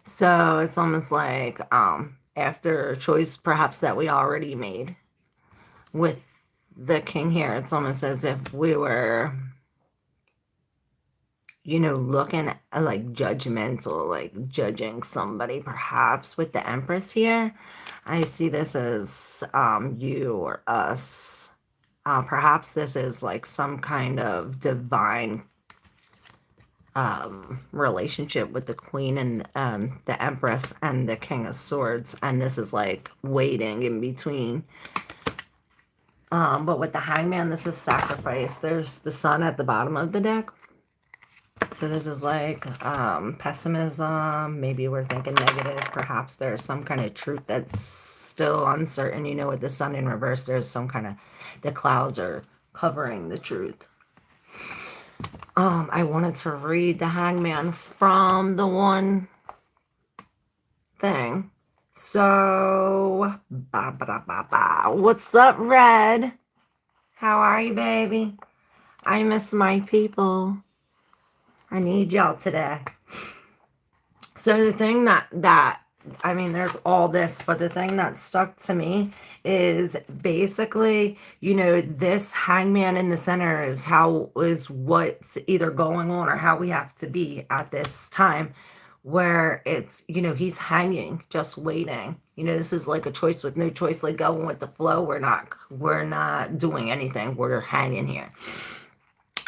So it's almost like after a choice perhaps that we already made with the king here, it's almost as if we were, you know, looking at like judgmental, like judging somebody perhaps with the Empress here. I see this as you or us. Perhaps this is like some kind of divine relationship with the Queen and the Empress and the King of Swords, and this is like waiting in between. But with the Hangman, this is sacrifice. There's the Sun at the bottom of the deck. So this is like pessimism. Maybe we're thinking negative. Perhaps there's some kind of truth that's still uncertain. You know, with the Sun in reverse, there's some kind of, the clouds are covering the truth. I wanted to read the Hangman from the one thing. So, what's up, Red? How are you, baby? I miss my people. I need y'all today. So the thing that I mean, there's all this, but the thing that stuck to me is basically, you know, this hangman in the center is what's either going on or how we have to be at this time, where it's, you know, he's hanging, just waiting. You know, this is like a choice with no choice, like going with the flow. We're not doing anything. We're hanging here.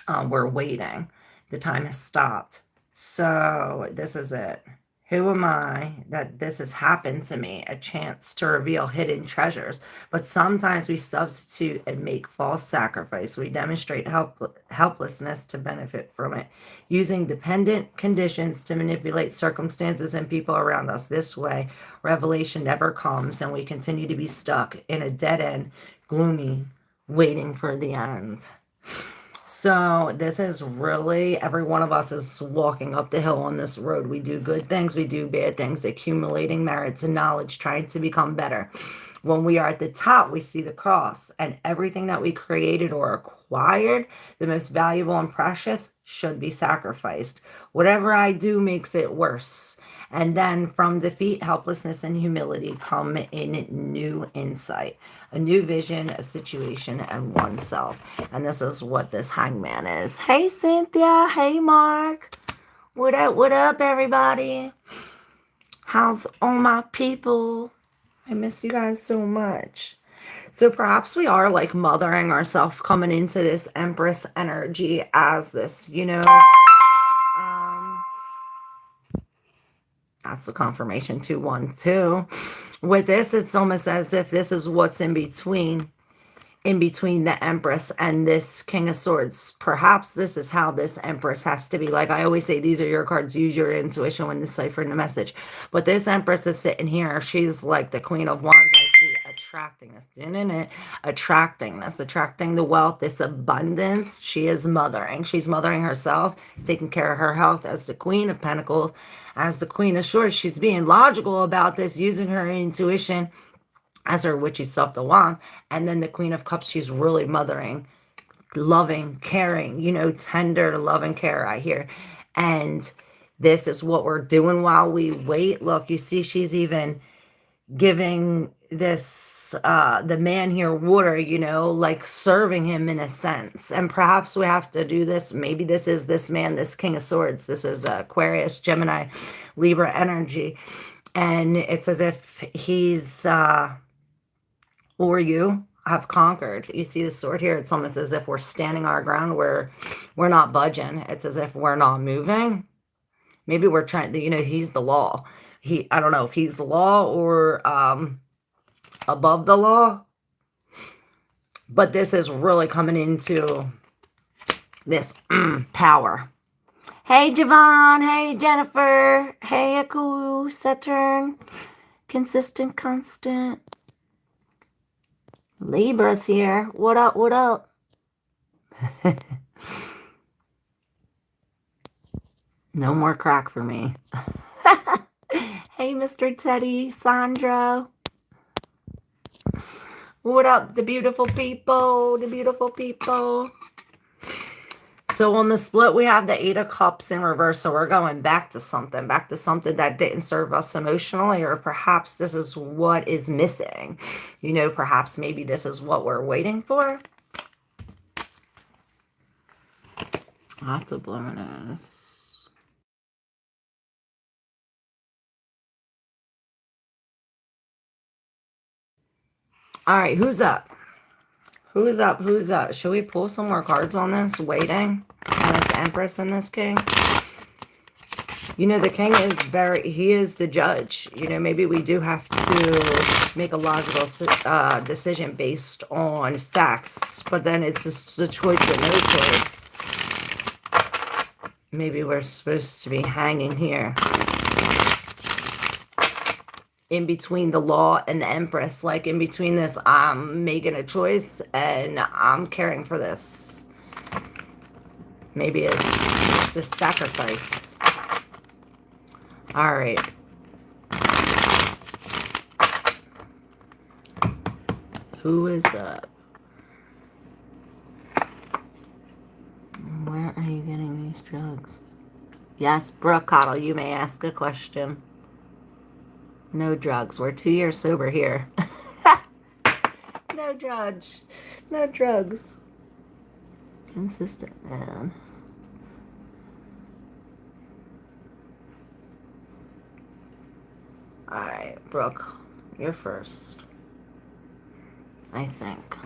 We're waiting. The time has stopped. So this is it. Who am I that this has happened to me? A chance to reveal hidden treasures. But sometimes we substitute and make false sacrifice. We demonstrate helplessness to benefit from it, using dependent conditions to manipulate circumstances and people around us. This way, revelation never comes, and we continue to be stuck in a dead end, gloomy, waiting for the end. So this is really, every one of us is walking up the hill on this road. We do good things, we do bad things, accumulating merits and knowledge, trying to become better. When we are at the top, we see the cross, and everything that we created or acquired, the most valuable and precious, should be sacrificed. Whatever I do makes it worse. And then from defeat, helplessness, and humility come in new insight, a new vision, a situation, and oneself. And this is what this hangman is. Hey, Cynthia. Hey, Mark. What up, everybody? How's all my people? I miss you guys so much. So perhaps we are like mothering ourselves coming into this Empress energy as this, you know, that's the confirmation 212. With this, it's almost as if this is what's in between the Empress and this King of Swords. Perhaps this is how this Empress has to be. Like I always say, these are your cards. Use your intuition when deciphering the message. But this Empress is sitting here. She's like the Queen of Wands. I see attracting this, attracting the wealth, this abundance. She is mothering. She's mothering herself, taking care of her health as the Queen of Pentacles, as the Queen of Swords. She's being logical about this, using her intuition as her witchy self, the wand. And then the Queen of Cups, she's really mothering, loving, caring, you know, tender love and care, I hear. And this is what we're doing while we wait. Look, you see, she's even giving this, the man here water, you know, like serving him in a sense. And perhaps we have to do this. Maybe this is this man, this King of Swords. This is Aquarius, Gemini, Libra energy. And it's as if he's, or you have conquered. You see the sword here. It's almost as if we're standing our ground. We're not budging. It's as if we're not moving. Maybe we're trying to, you know, he's the law. I don't know if he's the law or above the law. But this is really coming into this power. Hey, Javon. Hey, Jennifer. Hey, Aku, Saturn. Consistent, constant. Libra's here. What up, what up? No more crack for me. Hey, Mr. Teddy, Sandra. What up, the beautiful people, the beautiful people. So on the split, we have the Eight of Cups in reverse. So we're going back to something that didn't serve us emotionally, or perhaps this is what is missing. You know, perhaps maybe this is what we're waiting for. Lots of luminous. All right, who's up? Who's up? Who's up? Should we pull some more cards on this? Waiting on this Empress and this King. You know, the King is he is the judge. You know, maybe we do have to make a logical decision based on facts, but then it's just a choice with no choice. Maybe we're supposed to be hanging here in between the Law and the Empress. Like in between this, I'm making a choice and I'm caring for this. Maybe it's the sacrifice. All right. Who is up? Where are you getting these drugs? Yes, Brooke Cottle, you may ask a question. No drugs. We're 2 years sober here. No drugs. No drugs. Consistent, man. Alright, Brooke, you're first. I think.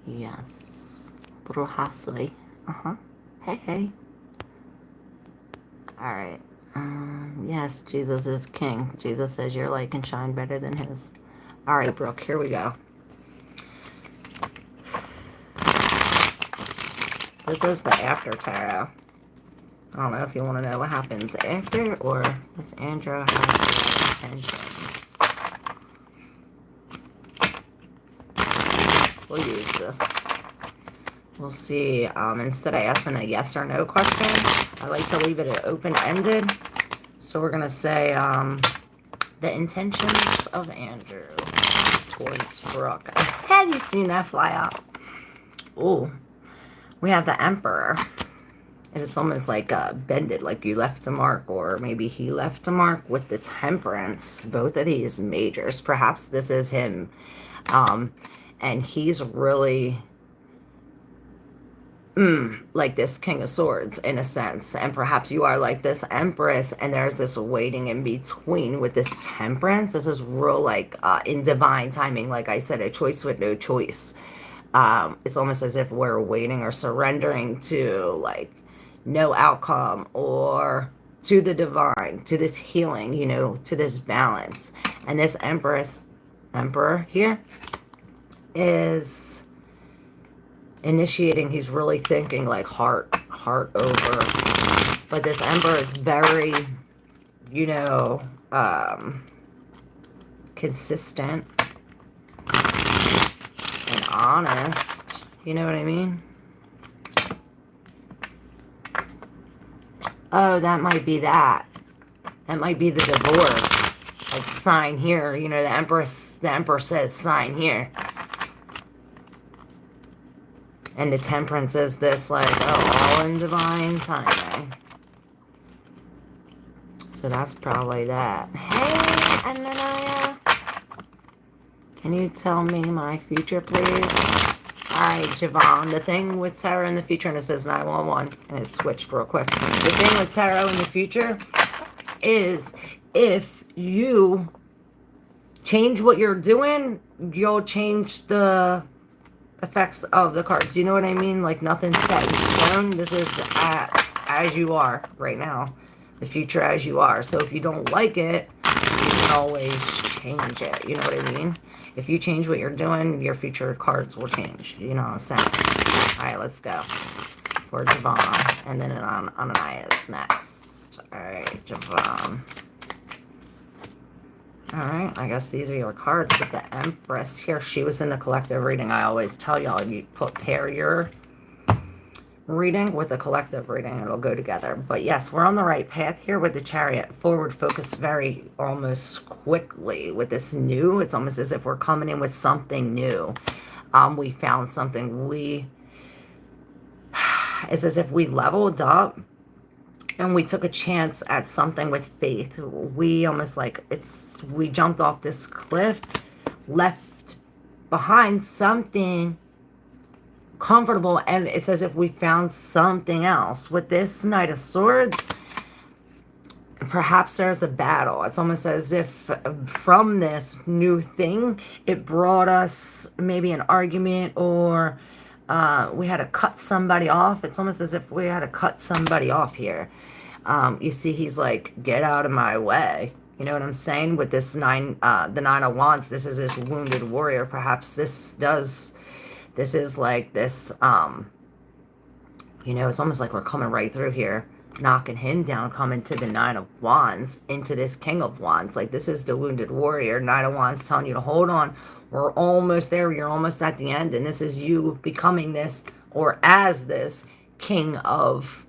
Yes. Bruhasui. Uh-huh. Hey, hey. Alright. Yes, Jesus is king. Jesus says your light can shine better than his. Alright, Brooke, here we go. This is the after tarot. I don't know if you want to know what happens after, or does Andrew have intentions? We'll use this. We'll see. Instead of asking a yes or no question, I like to leave it open-ended. So we're going to say the intentions of Andrew towards Brooke. Have you seen that fly out? Oh, we have the Emperor. And it's almost like bended, like you left a mark, or maybe he left a mark with the Temperance. Both of these majors. Perhaps this is him. And he's really like this King of Swords in a sense. And perhaps you are like this Empress, and there's this waiting in between with this Temperance. This is real like in divine timing. Like I said, a choice with no choice. It's almost as if we're waiting or surrendering to like no outcome, or to the divine, to this healing, you know, to this balance. And this Emperor here is initiating. He's really thinking like heart over. But this Emperor is very, you know, consistent and honest. You know what I mean? Oh, that might be that. That might be the divorce. Like sign here. You know, the Emperor says sign here. And the Temperance is this like, oh, all in divine timing. So that's probably that. Hey, Ananaya. Can you tell me my future, please? Alright, Javon, the thing with tarot in the future, and it says 911, and it switched real quick. The thing with tarot in the future is if you change what you're doing, you'll change the effects of the cards. You know what I mean? Like nothing's set in stone. This is as you are right now. The future as you are. So if you don't like it, you can always change it. You know what I mean? If you change what you're doing, your future cards will change. You know what I'm saying? Alright, let's go. For Javon. And then Ananias next. Alright, Javon. Alright, I guess these are your cards with the Empress here. She was in the collective reading. I always tell y'all, you pair your reading with the collective reading, it'll go together. But yes, we're on the right path here with the Chariot. Forward focus very almost quickly with this new. It's almost as if we're coming in with something new. We found something we It's as if we leveled up and we took a chance at something with faith. We almost like we jumped off this cliff, left behind something comfortable, and it's as if we found something else. With this Knight of Swords, perhaps there's a battle. It's almost as if from this new thing, it brought us maybe an argument, or we had to cut somebody off. It's almost as if we had to cut somebody off here. You see, he's like, get out of my way. You know what I'm saying? With this the Nine of Wands, this is this wounded warrior. Perhaps this is like this, you know, it's almost like we're coming right through here, knocking him down, coming to the Nine of Wands, into this King of Wands. Like, this is the wounded warrior. Nine of Wands telling you to hold on. We're almost there. You're almost at the end. And this is you becoming this, or as this, King of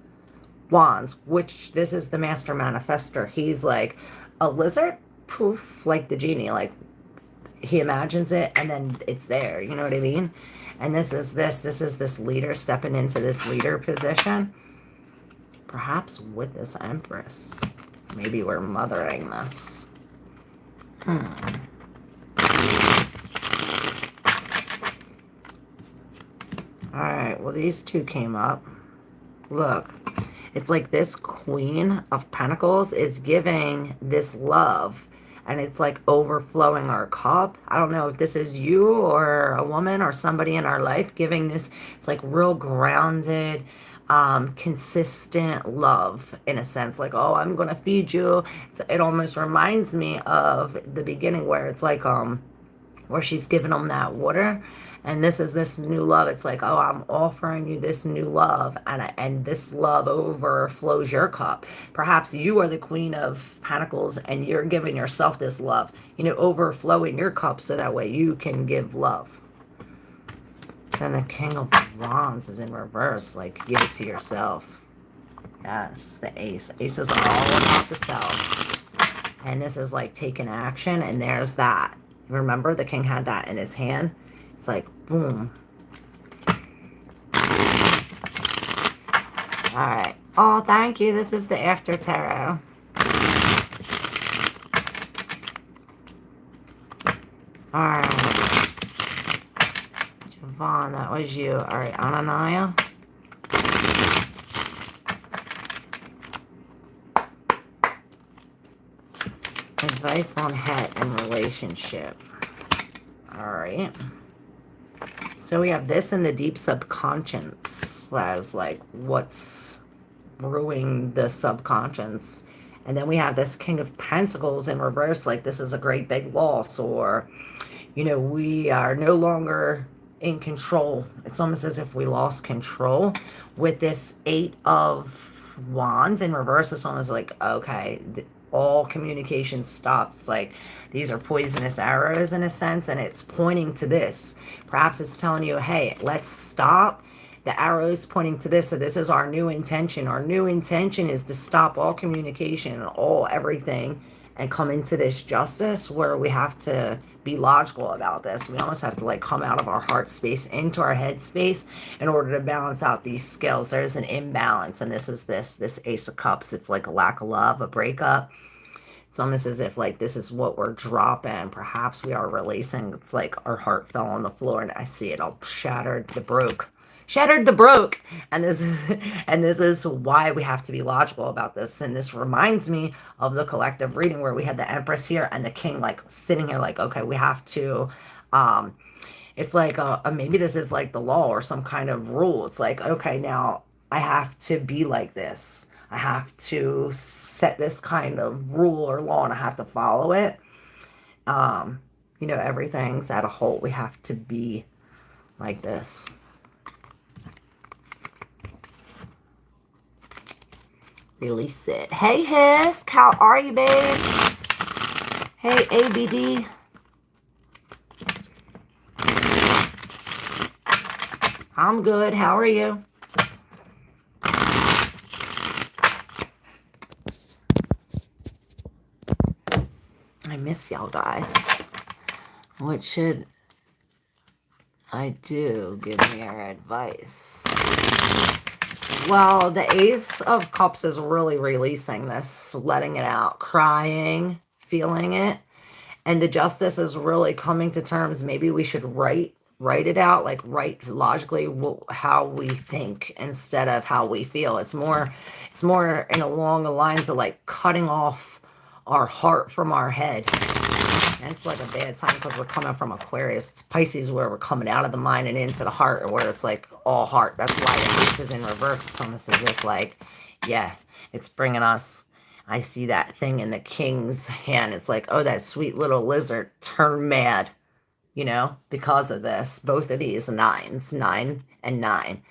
Wands, which this is the Master Manifester. He's like a lizard, poof, like the genie. Like, he imagines it, and then it's there. You know what I mean? And this is this leader stepping into this leader position. Perhaps with this Empress. Maybe we're mothering this. Alright, well, these two came up. Look, it's like this Queen of Pentacles is giving this love, and it's like overflowing our cup. I don't know if this is you or a woman or somebody in our life giving this. It's like real grounded, consistent love, in a sense. Like, oh, I'm gonna feed you. It almost reminds me of the beginning, where it's like where she's giving them that water, and this is this new love. It's like, oh, I'm offering you this new love, and this love overflows your cup. Perhaps you are the Queen of Pentacles, and you're giving yourself this love, you know, overflowing your cup, so that way you can give love. Then the King of Wands is in reverse. Like, give it to yourself. Yes, the Ace. Ace is all about the self. And this is like taking action, and there's that. Remember, the King had that in his hand. It's like, boom. Alright. Oh, thank you. This is the After Tarot. Alright. Javon, that was you. Alright, Ananaya. Advice on head and relationship. Alright. So we have this in the deep subconscious as like what's brewing the subconscious. And then we have this King of Pentacles in reverse, like this is a great big loss, or, you know, we are no longer in control. It's almost as if we lost control. With this Eight of Wands in reverse, it's almost like, okay, all communication stops. It's like these are poisonous arrows in a sense, and it's pointing to this. Perhaps it's telling you, hey, let's stop. The arrow is pointing to this, so this is our new intention. Our new intention is to stop all communication and all everything and come into this justice, where we have to be logical about this. We almost have to like come out of our heart space into our head space in order to balance out these scales. There's an imbalance, and this is this Ace of Cups. It's like a lack of love, a breakup. It's almost as if like this is what we're dropping. Perhaps we are releasing. It's like our heart fell on the floor, and I see it all shattered to broke. Shattered to broke. And this is why we have to be logical about this. And this reminds me of the collective reading, where we had the Empress here and the King like sitting here like, okay, we have to it's like maybe this is like the law or some kind of rule. It's like, okay, now I have to be like this. I have to set this kind of rule or law, and I have to follow it. You know, everything's at a halt. We have to be like this. Release it. Hey, Hisk. How are you, babe? Hey, ABD. I'm good. How are you? I miss y'all guys. What should I do? Give me your advice. Well, the Ace of Cups is really releasing this, letting it out, crying, feeling it. And the Justice is really coming to terms. Maybe we should write it out, like write logically how we think instead of how we feel. It's more in along the lines of like cutting off our heart from our head. And it's like a bad time because we're coming from Aquarius to Pisces, where we're coming out of the mind and into the heart, where it's like all heart. That's why the Ace is in reverse. It's almost as if like, yeah, it's bringing us. I see that thing in the King's hand. It's like, oh, that sweet little lizard turned mad, you know, because of this. Both of these nines, 9 and 9.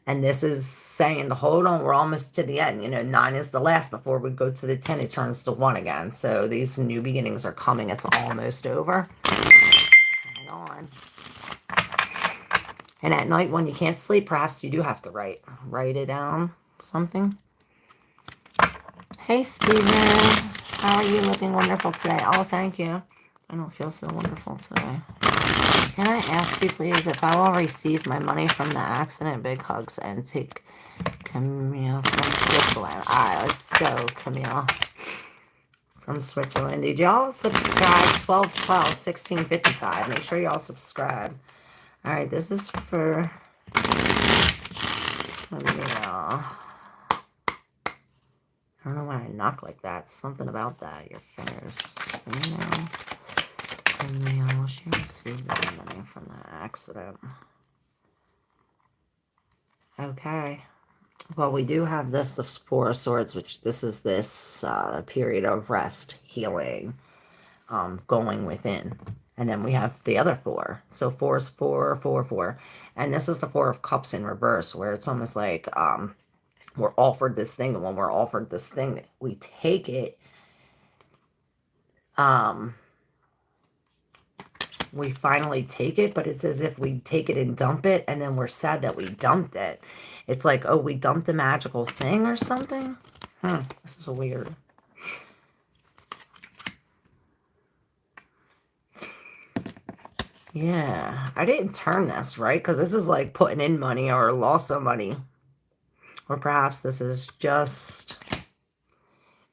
And this is saying, hold on, we're almost to the end. You know, 9 is the last before we go to the 10. It turns to 1 again. So these new beginnings are coming. It's almost over. Hang on. And at night when you can't sleep, perhaps you do have to write it down, something. Hey, Steven. How are you? Looking wonderful today. Oh, thank you. I don't feel so wonderful today. Can I ask you, please, if I will receive my money from the accident? Big hugs and take Camille from Switzerland. All right, let's go, Camille from Switzerland. Did y'all subscribe? 1212 1655. Make sure y'all subscribe. All right, this is for Camille. I don't know why I knock like that. Something about that. Your fingers. Camille, she received the money from the accident. Okay. Well, we do have this of 4 of Swords, which this is this period of rest, healing, going within. And then we have the other 4. So 4 is 4, 4, 4. And this is the 4 of Cups in reverse, where it's almost like we're offered this thing. And when we're offered this thing, we take it. We finally take it, but it's as if we take it and dump it, and then we're sad that we dumped it. It's like, oh, we dumped a magical thing or something? This is weird. Yeah, I didn't turn this, right? Because this is like putting in money or loss of money. Or perhaps this is just...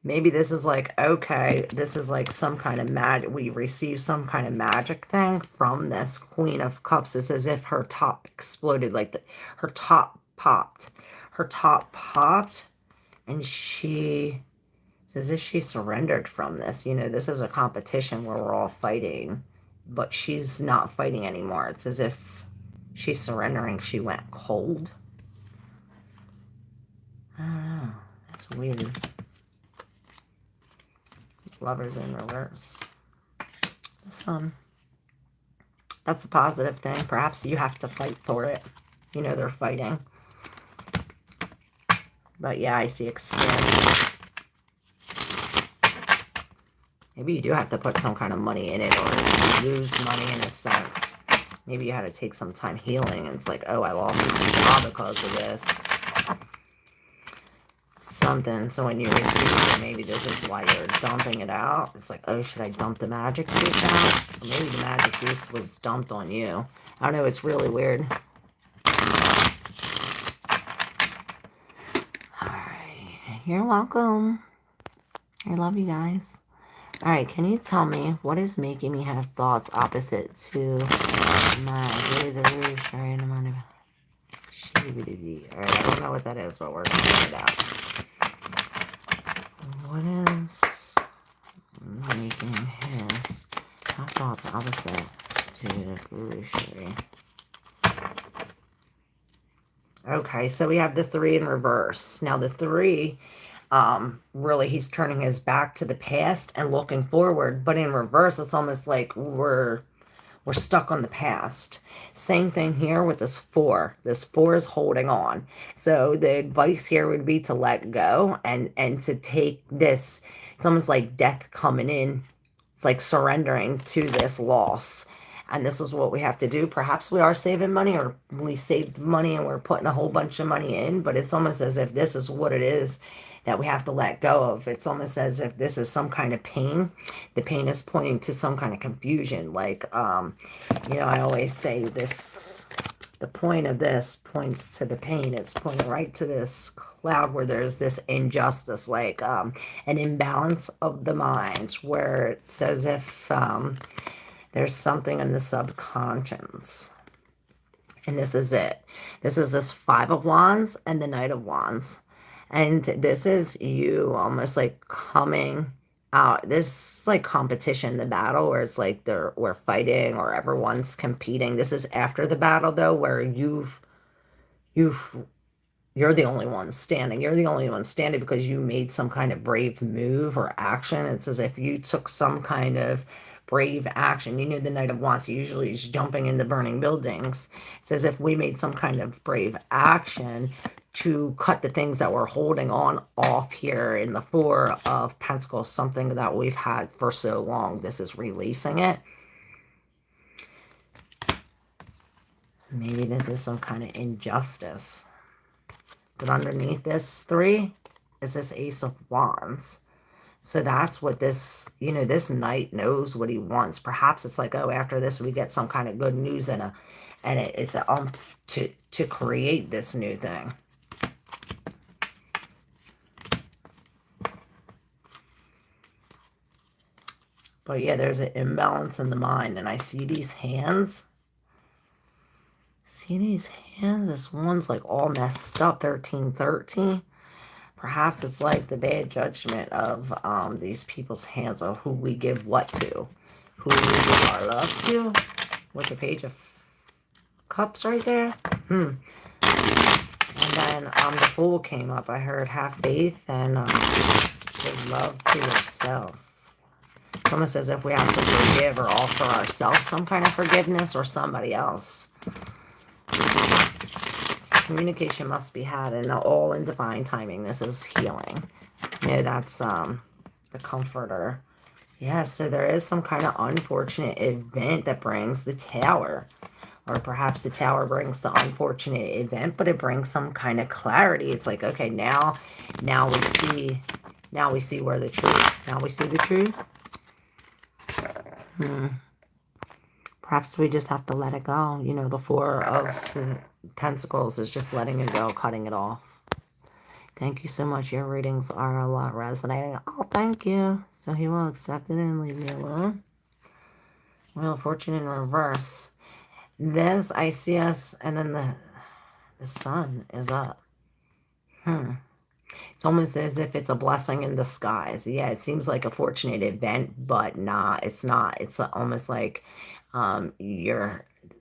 Maybe this is like, okay, this is like some kind of magic. We receive some kind of magic thing from this Queen of Cups. It's as if her top exploded, like her top popped. Her top popped, and it's as if she surrendered from this. You know, this is a competition where we're all fighting, but she's not fighting anymore. It's as if she's surrendering. She went cold. I don't know. That's weird. Lovers in reverse. The Sun. That's a positive thing. Perhaps you have to fight for it. You know, they're fighting. But yeah, I see experience. Maybe you do have to put some kind of money in it, or you lose money in a sense. Maybe you had to take some time healing, and it's like, oh, I lost my job because of this. Something. So when you receive it, maybe this is why you're dumping it out. It's like, oh, should I dump the magic juice out? Or maybe the magic juice was dumped on you. I don't know. It's really weird. Alright. You're welcome. I love you guys. Alright, can you tell me what is making me have thoughts opposite to my... Alright, I don't know what that is, but we're going to find out. What is making his thoughts opposite to the Gurushri? Okay, so we have the 3 in reverse. Now the 3, really he's turning his back to the past and looking forward. But in reverse, it's almost like we're stuck on the past. Same thing here with this 4. This 4 is holding on. So the advice here would be to let go and to take this. It's almost like death coming in. It's like surrendering to this loss. And this is what we have to do. Perhaps we are saving money, or we saved money and we're putting a whole bunch of money in. But it's almost as if this is what it is that we have to let go of. It's almost as if this is some kind of pain. The pain is pointing to some kind of confusion. Like, you know, I always say this the point of this points to the pain. It's pointing right to this cloud where there's this injustice, like an imbalance of the mind, where it's as if there's something in the subconscious. And this is it. This is this Five of Wands and the Knight of Wands. And this is you almost like coming out. There's like competition in the battle where it's like we're fighting or everyone's competing. This is after the battle though, where you're the only one standing. You're the only one standing because you made some kind of brave move or action. It's as if you took some kind of brave action. You know, the Knight of Wands usually is jumping into burning buildings. It's as if we made some kind of brave action to cut the things that we're holding on off here in the Four of Pentacles, something that we've had for so long. This is releasing it. Maybe this is some kind of injustice. But underneath this 3 is this Ace of Wands. So that's what this, you know, this knight knows what he wants. Perhaps it's like, oh, after this we get some kind of good news and it's an umph to create this new thing. But yeah, there's an imbalance in the mind, and I see these hands. See these hands? This one's like all messed up, 1313. Perhaps it's like the bad judgment of these people's hands of who we give what to. Who we give our love to. With the Page of Cups right there. And then the Fool came up. I heard have faith and give love to yourself. It's almost as if we have to forgive or offer ourselves some kind of forgiveness or somebody else. Communication must be had, and all in divine timing. This is healing. You know, that's the Comforter. Yeah, so there is some kind of unfortunate event that brings the Tower. Or perhaps the Tower brings the unfortunate event, but it brings some kind of clarity. It's like, okay, now we see where the truth. Now we see the truth. Perhaps we just have to let it go. You know, the Four of Pentacles is just letting it go, cutting it off. Thank you so much. Your readings are a lot resonating. Oh, thank you. So he will accept it and leave me alone. Wheel of Fortune in reverse. This, I see us, and then the sun is up. It's almost as if it's a blessing in disguise. Yeah, it seems like a fortunate event, but nah, it's not. It's almost like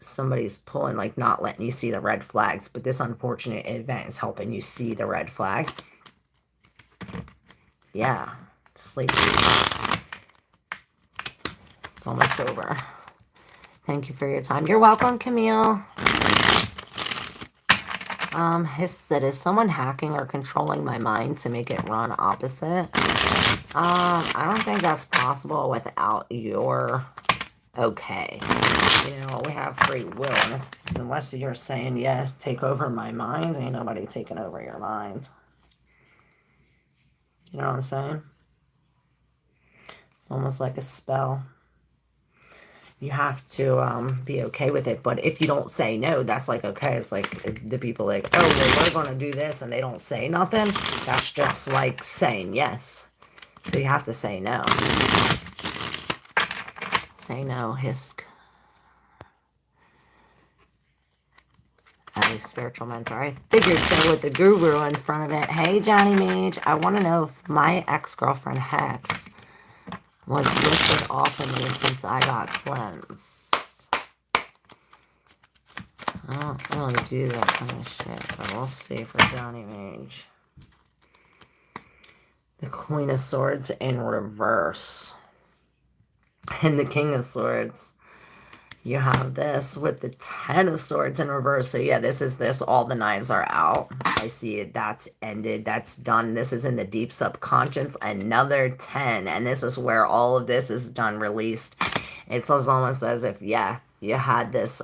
somebody's pulling, like not letting you see the red flags, but this unfortunate event is helping you see the red flag. Yeah, sleep. It's almost over. Thank you for your time. You're welcome, Camille. Is someone hacking or controlling my mind to make it run opposite? I don't think that's possible without your okay. You know, we have free will. Unless you're saying, yeah, take over my mind, ain't nobody taking over your mind. You know what I'm saying? It's almost like a spell. You have to be okay with it. But if you don't say no, that's like, okay. It's like the people like, oh, well, we're going to do this, and they don't say nothing. That's just like saying yes. So you have to say no. Say no, Hisk. Oh, spiritual mentor. I figured so with the guru in front of it. Hey, Johnny Mage. I want to know if my ex-girlfriend Hex was lifted off of me since I got cleansed. I don't really do that kind of shit, but we'll see for Johnny Mage. The Queen of Swords in reverse. And the King of Swords. You have this with the Ten of Swords in reverse. So yeah, this is this. All the knives are out. I see it. That's ended. That's done. This is in the deep subconscious. Another 10. And this is where all of this is done, released. It's almost as if, yeah, you had this,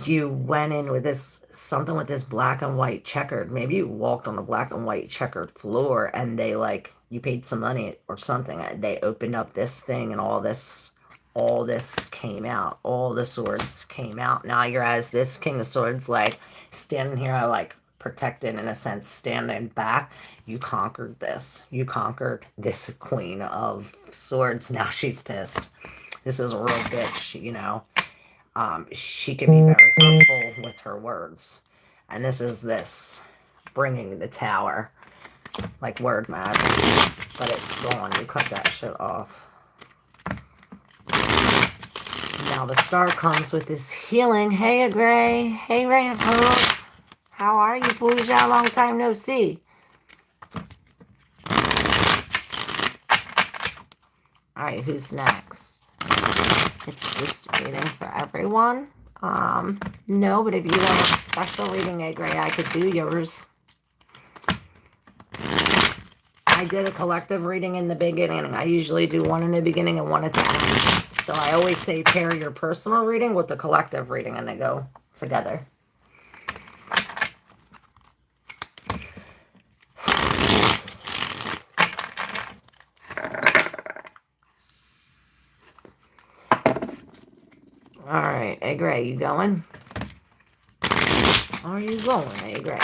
you went in with this, something with this black and white checkered. Maybe you walked on a black and white checkered floor and they like, you paid some money or something. They opened up this thing and all this all this came out. All the swords came out. Now you're as this King of Swords, like, standing here, like, protected in a sense, standing back. You conquered this. You conquered this Queen of Swords. Now she's pissed. This is a real bitch, you know. She can be very hurtful with her words. And this is this, bringing the Tower, like word magic. But it's gone. You cut that shit off. Now the star comes with this healing. Hey, Gray. Hey, Ray of Hope. How are you, Pooja? Long time no see. Alright, who's next? It's this reading for everyone. No, but if you want a special reading, A Gray, I could do yours. I did a collective reading in the beginning. I usually do one in the beginning and one at the end. So I always say pair your personal reading with the collective reading and they go together. All right, A Gray, you going? Are you going, A Gray?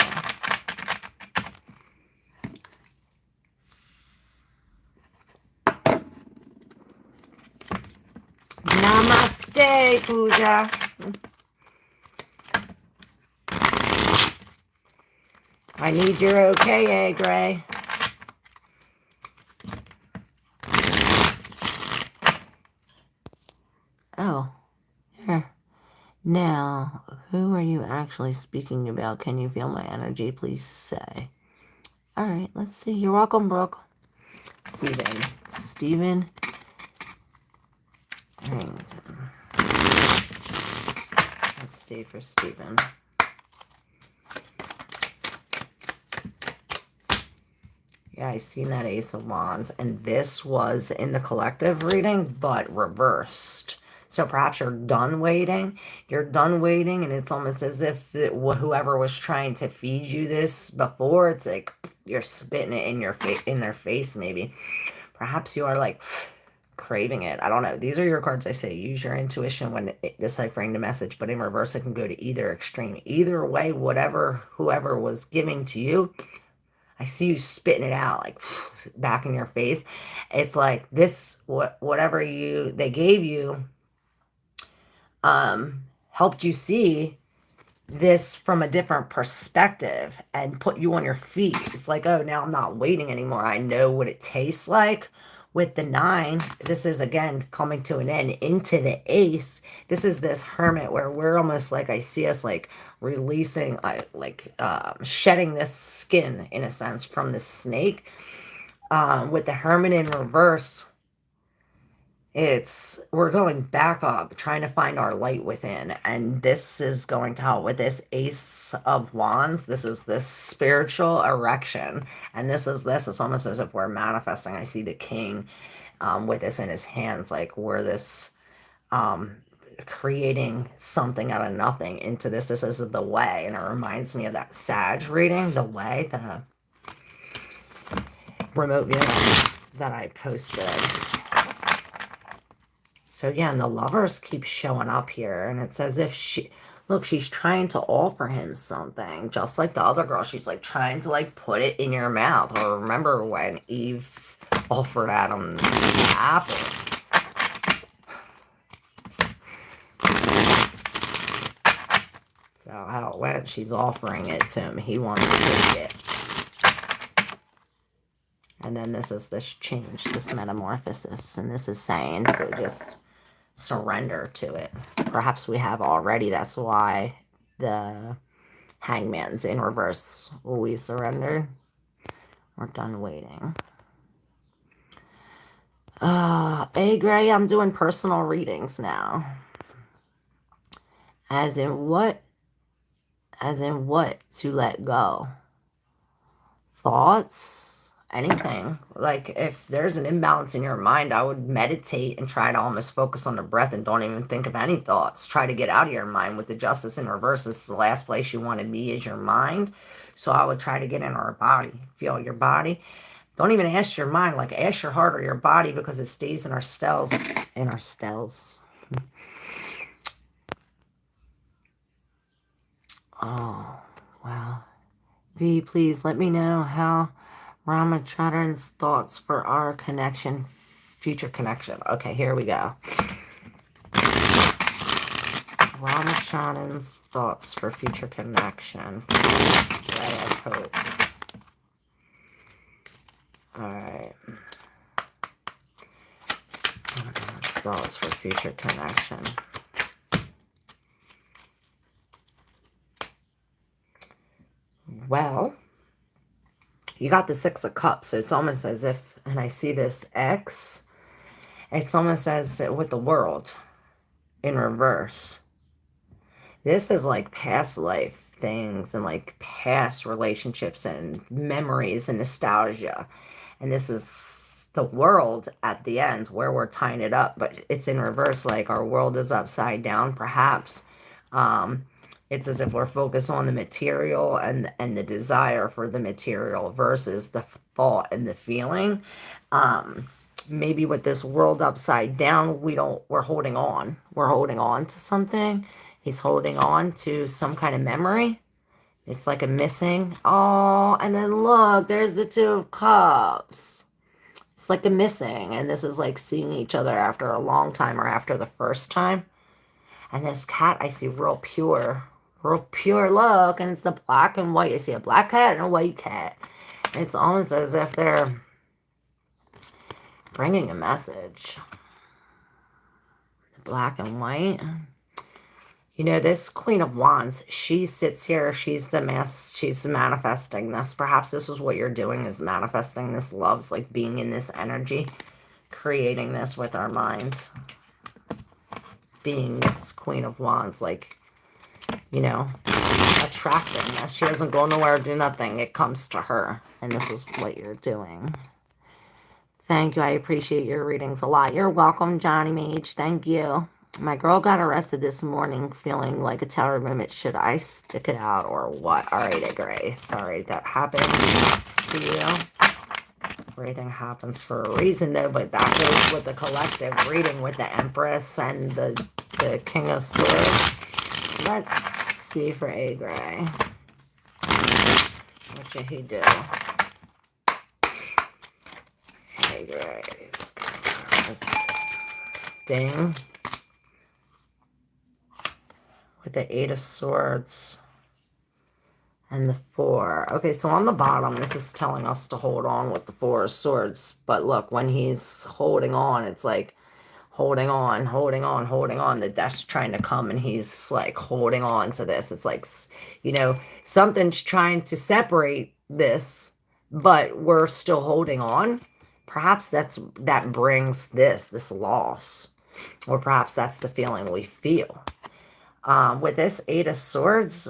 Namaste, Pooja. I need your okay, A Gray. Oh, here. Now, who are you actually speaking about? Can you feel my energy? Please say. All right, let's see. You're welcome, Brooke. Stephen Harrington. Let's see for Stephen. Yeah, I seen that Ace of Wands, and this was in the collective reading, but reversed. So perhaps you're done waiting. You're done waiting, and it's almost as if whoever was trying to feed you this before, it's like you're spitting it in your in their face. Maybe, perhaps you are like craving it. I don't know. These are your cards. I say use your intuition when deciphering the message, but in reverse, it can go to either extreme. Either way, whoever was giving to you, I see you spitting it out like back in your face. It's like this, whatever they gave you, helped you see this from a different perspective and put you on your feet. It's like, oh, now I'm not waiting anymore. I know what it tastes like. With the 9, this is again coming to an end into the Ace. This is this Hermit where we're almost like, I see us like releasing, shedding this skin in a sense from the snake. With the Hermit in reverse, we're going back up, trying to find our light within. And this is going to help with this Ace of Wands. This is this spiritual erection. And this, it's almost as if we're manifesting. I see the King with this in his hands, like we're this creating something out of nothing into this. This is the way. And it reminds me of that Sag reading, the way, the remote viewing that I posted. So yeah, and the Lovers keep showing up here, and it's as if she's trying to offer him something, just like the other girl. She's like trying to like put it in your mouth. Or remember when Eve offered Adam the apple? So how it went, she's offering it to him. He wants to take it. And then this is this change, this metamorphosis, and this is saying to just surrender to it. Perhaps we have already. That's why the Hangman's in reverse. Will we surrender? We're done waiting. A Gray, I'm doing personal readings now. As in what? As in what? To let go. Thoughts? Anything. Like if there's an imbalance in your mind, I would meditate and try to almost focus on the breath and don't even think of any thoughts. Try to get out of your mind. With the Justice in reverse, this is the last place you want to be is your mind. So I would try to get in our body, feel your body, Don't even ask your mind, like ask your heart or your body, because it stays in our stells. In our stells. Oh, wow. V, please let me know how Ramachandran's thoughts for our connection, future connection. Okay, here we go. Ramachandran's thoughts for future connection. Ray of hope. Alright. Thoughts for future connection. Well, you got the Six of Cups, so it's almost as if, and I see this X, it's almost as with the World in reverse. This is like past life things and like past relationships and memories and nostalgia. And this is the World at the end where we're tying it up, but it's in reverse, like our world is upside down, perhaps. It's as if we're focused on the material and the desire for the material versus the thought and the feeling. Maybe with this world upside down, we're holding on. We're holding on to something. He's holding on to some kind of memory. It's like a missing. Oh, and then look, there's the Two of Cups. It's like a missing. And this is like seeing each other after a long time or after the first time. And this cat I see real pure look. And it's the black and white. I see a black cat and a white cat. And it's almost as if they're bringing a message. Black and white. You know, this Queen of Wands, she sits here, she's manifesting this. Perhaps this is what you're doing, is manifesting this love. It's like being in this energy, creating this with our mind. Being this Queen of Wands, like, you know, attracting this. She doesn't go nowhere, do nothing. It comes to her. And this is what you're doing. Thank you. I appreciate your readings a lot. You're welcome, Johnny Mage. Thank you. My girl got arrested this morning feeling like a tower moment. Should I stick it out or what? All right, I agree. Sorry that happened to you. Everything happens for a reason, though, but that goes with the collective reading with the Empress and the King of Swords. Let's see for A Gray. What should he do? A Gray's ding. With the Eight of Swords and the Four. Okay, so on the bottom, this is telling us to hold on with the Four of Swords. But look, when he's holding on, it's like holding on, that death's trying to come, and he's like holding on to this. It's like, you know, something's trying to separate this, but we're still holding on. Perhaps that brings this loss, or perhaps that's the feeling we feel. With this Eight of Swords,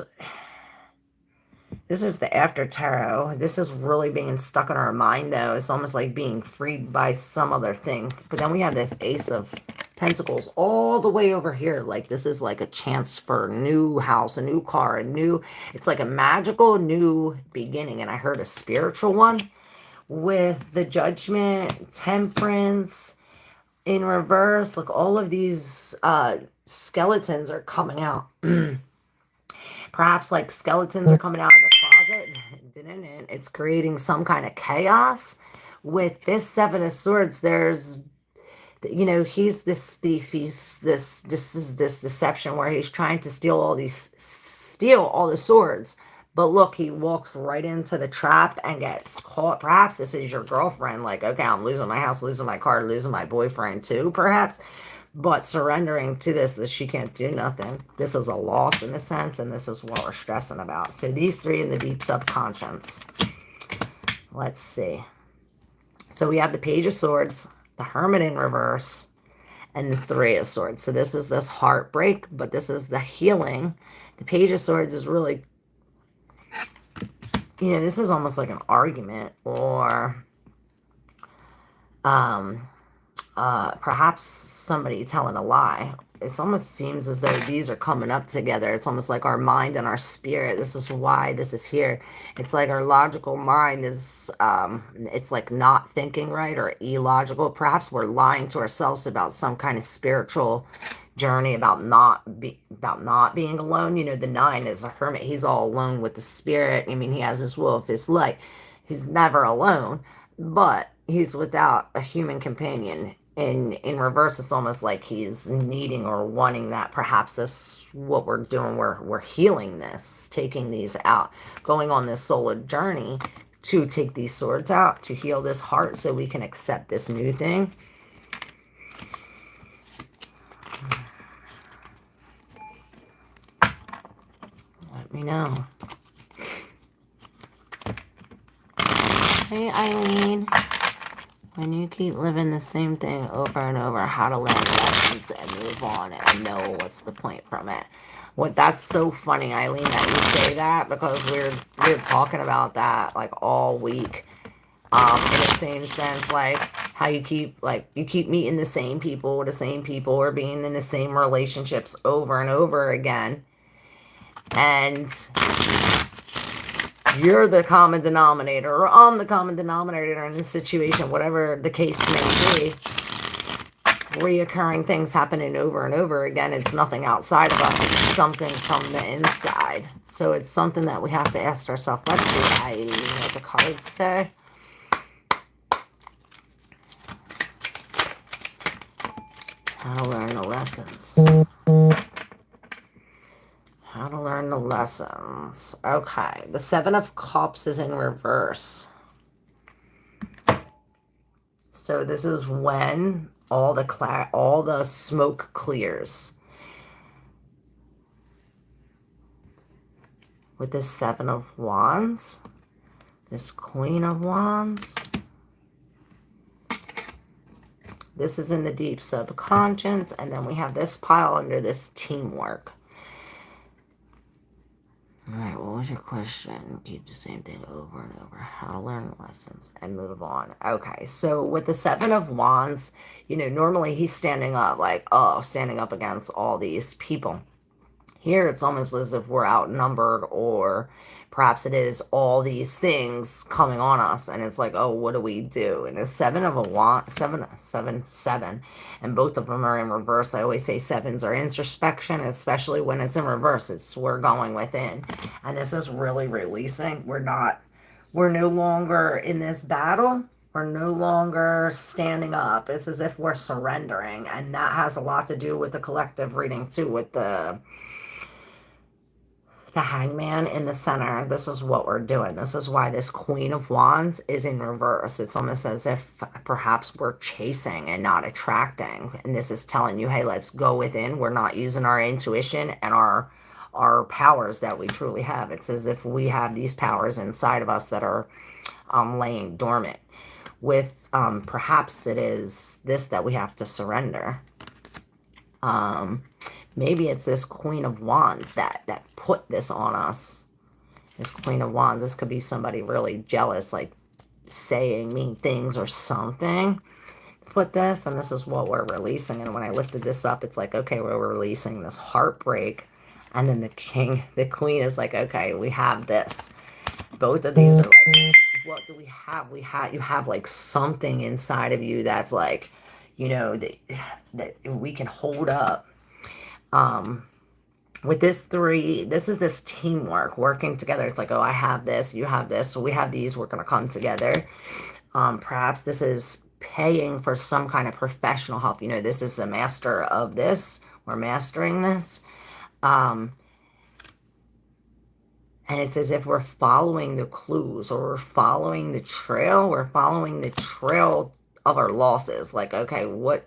this is the after tarot. This is really being stuck in our mind, though. It's almost like being freed by some other thing. But then we have this Ace of Pentacles all the way over here. Like, this is like a chance for a new house, a new car, it's like a magical new beginning. And I heard a spiritual one with the Judgment, Temperance in reverse. Look, all of these skeletons are coming out. Perhaps like skeletons are coming out of the closet. It's creating some kind of chaos. With this Seven of Swords, there's, you know, he's this thief. This deception where he's trying to steal all the swords. But look, he walks right into the trap and gets caught. Perhaps this is your girlfriend. Like, okay, I'm losing my house, losing my car, losing my boyfriend too, perhaps. But surrendering to this she can't do nothing. This is a loss in a sense, and this is what we're stressing about. So these three in the deep subconscious. Let's see. So we have the Page of Swords, the Hermit in reverse, and the Three of Swords. So this is this heartbreak, but this is the healing. The Page of Swords is really, you know, this is almost like an argument, or perhaps somebody telling a lie. it almost seems as though these are coming up together. It's almost like our mind and our spirit. This is why this is here. It's like our logical mind is, it's like not thinking right or illogical. Perhaps we're lying to ourselves about some kind of spiritual journey about not being alone. You know, the 9 is a hermit. He's all alone with the spirit. I mean, he has his will of his light. He's never alone, but he's without a human companion. In reverse, it's almost like he's needing or wanting that. Perhaps this what we're doing. We're healing this, taking these out, going on this solar journey to take these swords out, to heal this heart so we can accept this new thing. Let me know. Hey, Eileen. When you keep living the same thing over and over, how to learn lessons and move on and know what's the point from it. That's so funny, Eileen, that you say that, because we're talking about that like all week. In the same sense, like how you keep meeting the same people, or being in the same relationships over and over again. And you're the common denominator, or I'm the common denominator in this situation, whatever the case may be. Reoccurring things happening over and over again. It's nothing outside of us. It's something from the inside. So it's something that we have to ask ourselves. Let's see what the cards say. How to learn the lessons. How to learn the lessons. Okay, the 7 of Cups is in reverse. So this is when all the smoke clears. With this 7 of Wands, this Queen of Wands. This is in the deep subconscious, and then we have this pile under this teamwork. All right, what was your question? Keep the same thing over and over. How to learn lessons and move on. Okay, so with the 7 of Wands, you know, normally he's standing up, like, standing up against all these people. Here, it's almost as if we're outnumbered, or perhaps it is all these things coming on us, and it's like, oh, what do we do? And the 7 of a wand, 7, and both of them are in reverse. I always say 7s are introspection, especially when it's in reverse. It's we're going within, and this is really releasing. We're no longer in this battle. We're no longer standing up. It's as if we're surrendering, and that has a lot to do with the collective reading too, with the Hangman in the center. This is what we're doing. This is why this Queen of Wands is in reverse. It's almost as if perhaps we're chasing and not attracting. And this is telling you, hey, let's go within. We're not using our intuition and our powers that we truly have. It's as if we have these powers inside of us that are laying dormant. With perhaps it is this that we have to surrender. Maybe it's this Queen of Wands that put this on us. This Queen of Wands. This could be somebody really jealous, like saying mean things or something. Put this, and this is what we're releasing. And when I lifted this up, it's like, okay, we're releasing this heartbreak. And then the Queen is like, okay, we have this. Both of these are like, what do we have? You have like something inside of you that's like, you know, that we can hold up. With this 3, this is this teamwork, working together. It's like, oh, I have this, you have this, so we have these, we're going to come together. Perhaps this is paying for some kind of professional help. You know, this is the master of this. We're mastering this. And it's as if we're following the clues, or we're following the trail. We're following the trail of our losses. Like, okay, what,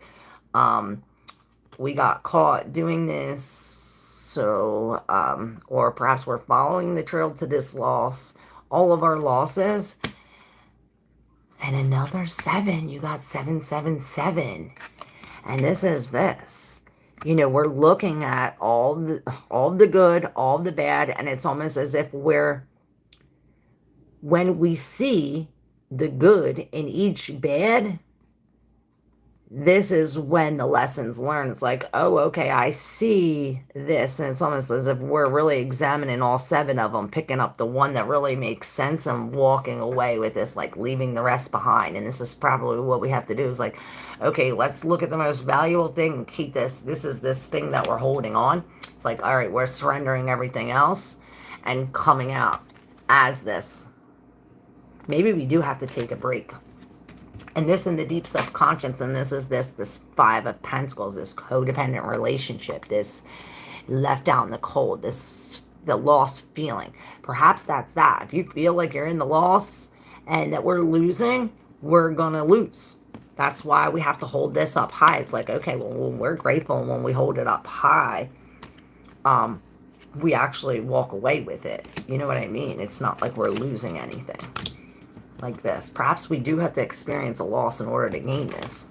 we got caught doing this, so, or perhaps we're following the trail to this loss, all of our losses, and another 7, you got 777, and this is this, you know, we're looking at all the good, all the bad, and it's almost as if when we see the good in each bad, this is when the lessons learned. It's like, oh, okay, I see this. And it's almost as if we're really examining all 7 of them, picking up the one that really makes sense and walking away with this, like leaving the rest behind. And this is probably what we have to do is like, okay, let's look at the most valuable thing and keep this. This is this thing that we're holding on. It's like, all right, we're surrendering everything else and coming out as this. Maybe we do have to take a break. And this in the deep subconscious, and this is this 5 of Pentacles, this codependent relationship, this left out in the cold, the lost feeling. Perhaps that's that. If you feel like you're in the loss and that we're losing, we're gonna lose. That's why we have to hold this up high. It's like, okay, well, when we're grateful and when we hold it up high, we actually walk away with it. You know what I mean? It's not like we're losing anything. Like this. Perhaps we do have to experience a loss in order to gain this.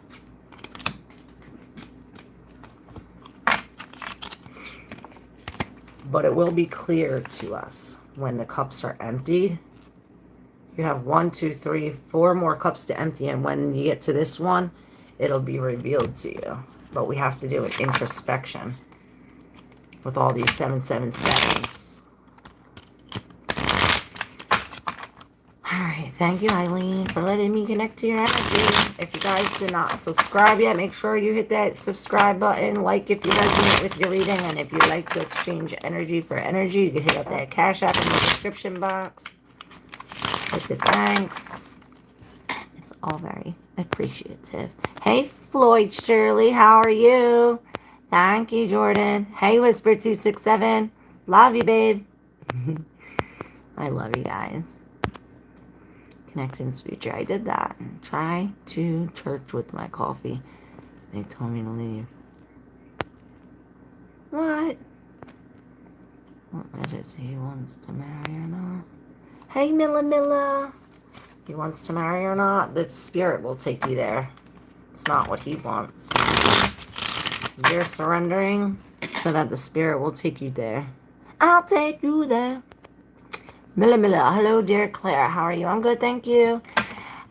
But it will be clear to us when the cups are emptied. You have 1, 2, 3, 4 more cups to empty, and when you get to this one, it'll be revealed to you. But we have to do an introspection with all these 777s. Alright, thank you, Eileen, for letting me connect to your energy. If you guys did not subscribe yet, make sure you hit that subscribe button. Like if you resonate with your reading. And if you'd like to exchange energy for energy, you can hit up that Cash App in the description box. Hit the thanks. It's all very appreciative. Hey, Floyd Shirley, how are you? Thank you, Jordan. Hey, Whisper267. Love you, babe. I love you guys. Connections future. I did that. Try to church with my coffee. They told me to leave. What? What message? He wants to marry or not? Hey, Milla. He wants to marry or not? The spirit will take you there. It's not what he wants. You're surrendering so that the spirit will take you there. I'll take you there. Milla. Hello, dear Claire. How are you? I'm good, thank you.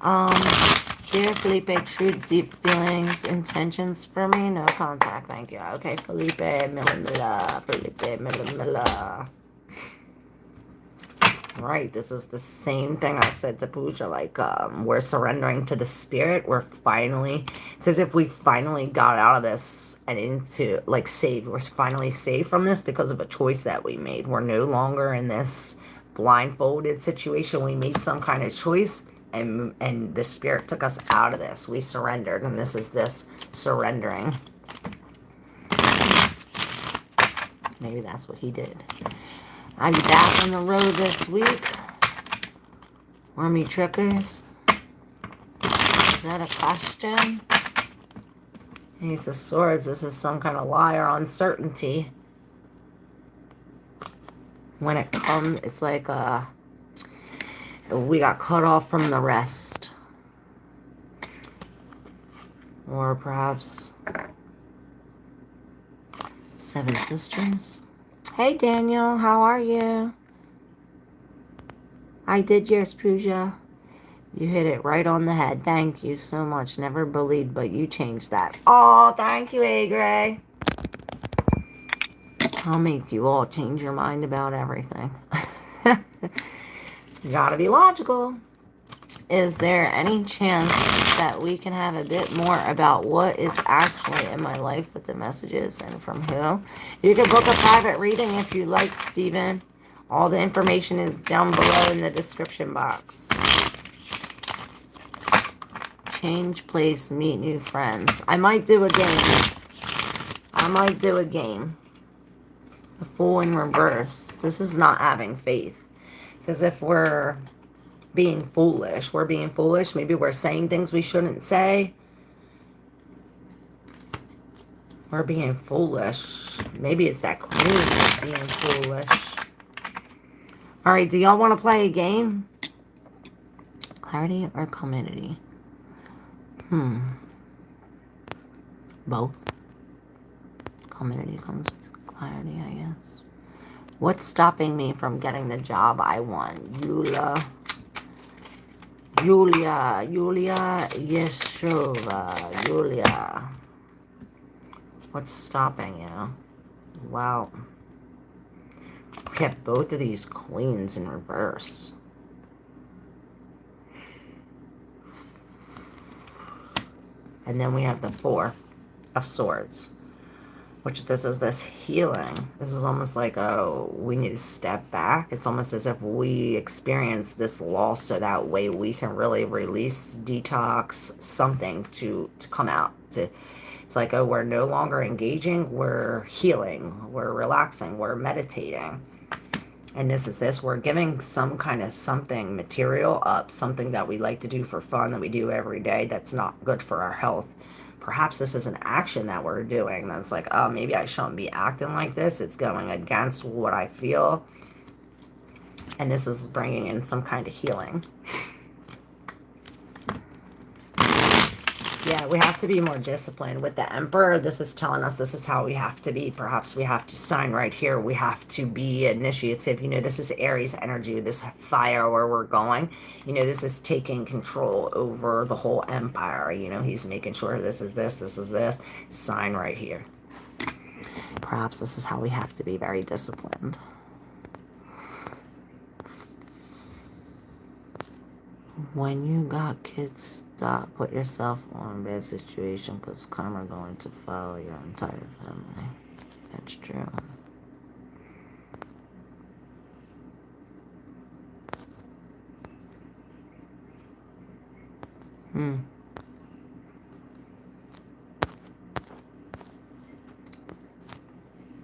Dear Felipe, true deep feelings, intentions for me, no contact, thank you. Okay, Felipe, Milla. Felipe, Milla. Right, this is the same thing I said to Pooja, like, we're surrendering to the spirit. We're finally, it's as if we finally got out of this and into, like, saved. We're finally saved from this because of a choice that we made. We're no longer in this blindfolded situation. We made some kind of choice, and the spirit took us out of this. We surrendered, and this is this surrendering. Maybe that's what he did. I'll be back on the road this week. Wormy trickers. Is that a question? Ace of Swords. This is some kind of lie or uncertainty. When it comes, it's like we got cut off from the rest. Or perhaps 7 sisters. Hey, Daniel, how are you? I did yours, Pooja. You hit it right on the head. Thank you so much. Never believed, but you changed that. Oh, thank you, A-Gray. I'll make you all change your mind about everything. You gotta be logical. Is there any chance that we can have a bit more about what is actually in my life with the messages and from who? You can book a private reading if you like, Stephen. All the information is down below in the description box. Change place, meet new friends. I might do a game. The Fool in reverse. This is not having faith. It's as if we're being foolish. We're being foolish. Maybe we're saying things we shouldn't say. We're being foolish. Maybe it's that queen being foolish. Alright, do y'all want to play a game? Clarity or community? Both. Community comes with clarity, I guess. What's stopping me from getting the job I want? Eula. Yulia, Yeshova, Yulia. What's stopping you? Wow. We have both of these queens in reverse. And then we have the Four of Swords, which this is this healing. This is almost like, oh, we need to step back. It's almost as if we experience this loss so that way we can really release, detox, something to come out. It's like, oh, we're no longer engaging, we're healing, we're relaxing, we're meditating. And this is this, we're giving some kind of something material up, something that we like to do for fun, that we do every day, that's not good for our health. Perhaps this is an action that we're doing that's like, oh, maybe I shouldn't be acting like this. It's going against what I feel. And this is bringing in some kind of healing. Yeah, we have to be more disciplined. With the Emperor, this is telling us this is how we have to be. Perhaps we have to sign right here. We have to be initiative. You know, this is Aries energy, this fire where we're going. You know, this is taking control over the whole empire. You know, he's making sure this is this, this is this. Sign right here. Perhaps this is how we have to be very disciplined. When you got kids, stop. Put yourself on a bad situation because karma going to follow your entire family. That's true.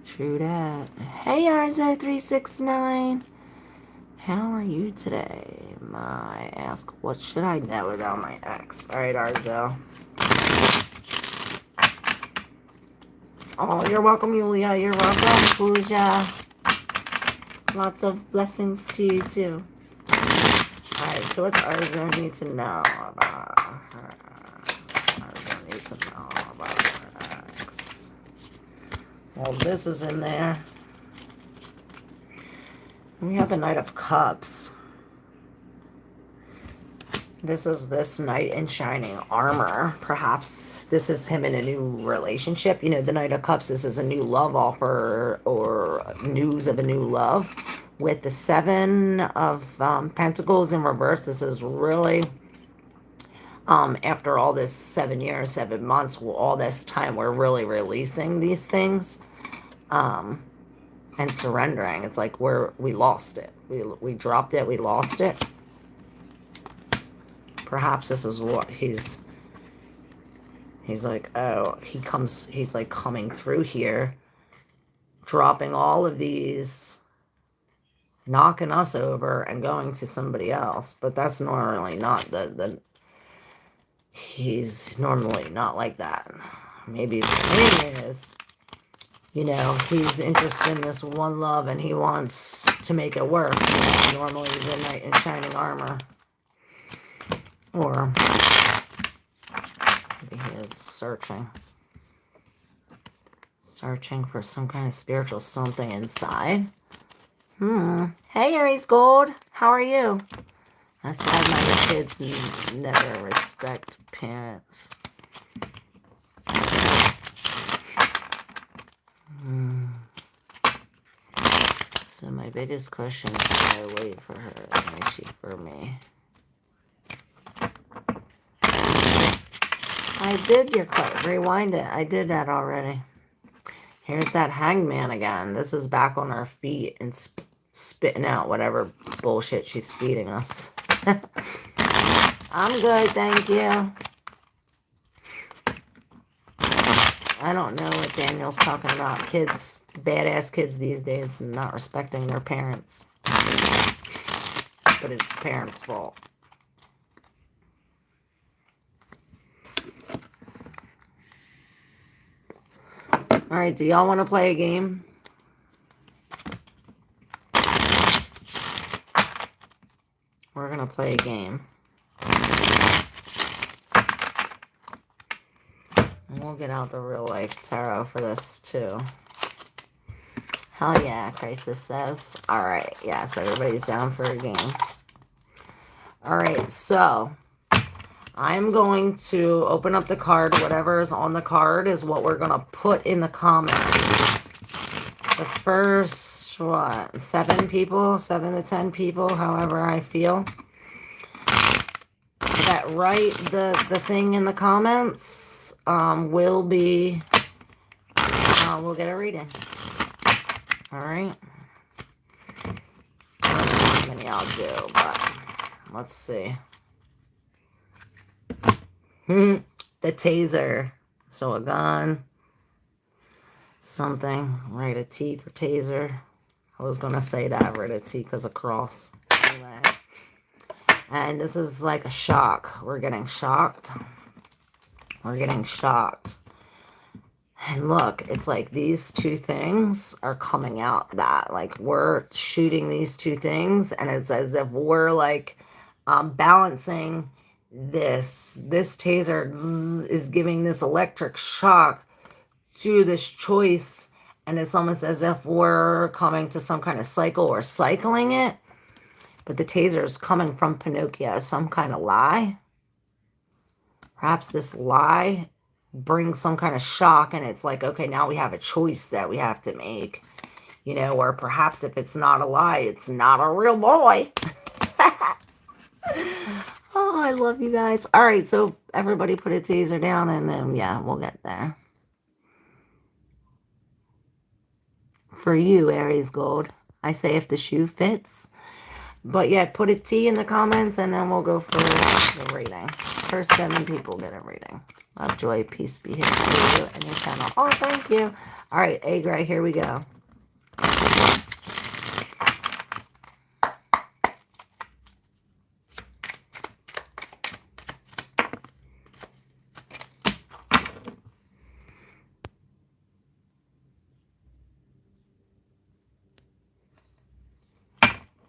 True that. Hey, Arzo369. How are you today? My ask, what should I know about my ex? Alright, Arzo. Oh, you're welcome, Yulia. You're welcome, Pooja. Lots of blessings to you, too. Alright, so what's Arzo need to know about her? Arzo need to know about her ex. Well, this is in there. We have the Knight of Cups. This is this knight in shining armor. Perhaps this is him in a new relationship. You know, the Knight of Cups, this is a new love offer or news of a new love. With the Seven of Pentacles in reverse, this is really, after all this 7 years, 7 months, all this time, we're really releasing these things. And surrendering. It's like we lost it. We dropped it. We lost it. Perhaps this is what he's like, oh, he's like coming through here, dropping all of these, knocking us over and going to somebody else. But that's normally not he's normally not like that. Maybe the thing is, you know, he's interested in this one love and he wants to make it work. Normally the knight in shining armor. Or maybe he is searching for some kind of spiritual something inside. Hey, Aries Gold. How are you? That's why my kids never respect parents. So my biggest question is, should I wait for her or is she for me? I did your card. Rewind it. I did that already. Here's that hangman again. This is back on her feet and spitting out whatever bullshit she's feeding us. I'm good, thank you. I don't know what Daniel's talking about. Kids, badass kids these days, and not respecting their parents. But it's the parents' fault. Alright, do y'all want to play a game? We're going to play a game. And we'll get out the real life tarot for this too. Hell yeah, Crisis says. Alright, yeah, so everybody's down for a game. All right, so I'm going to open up the card. Whatever is on the card is what we're going to put in the comments. The first, what, 7 people, 7 to 10 people, however I feel, that write the thing in the comments will be, we'll get a reading. All right. I don't know how many I'll do, but let's see. The taser. So a gun. Something. Write a T for taser. I was going to say that. Write a T because of cross. Anyway. And this is like a shock. We're getting shocked. We're getting shocked. And look, it's like these 2 things are coming out that, like, we're shooting these 2 things, and it's as if we're, like, balancing this. This taser is giving this electric shock to this choice, and it's almost as if we're coming to some kind of cycle or cycling it. But the taser is coming from Pinocchio, some kind of lie. Perhaps this lie brings some kind of shock, and it's like, okay, now we have a choice that we have to make, you know, or perhaps if it's not a lie, it's not a real boy. Oh, I love you guys. All right, so everybody put a taser down, and then, yeah, we'll get there. For you, Aries Gold, I say if the shoe fits. But yeah, put a T in the comments, and then we'll go for the reading. First 7 people get a reading. Love, joy, peace be here for you and your channel. Oh, thank you. All right, A Gray, here we go.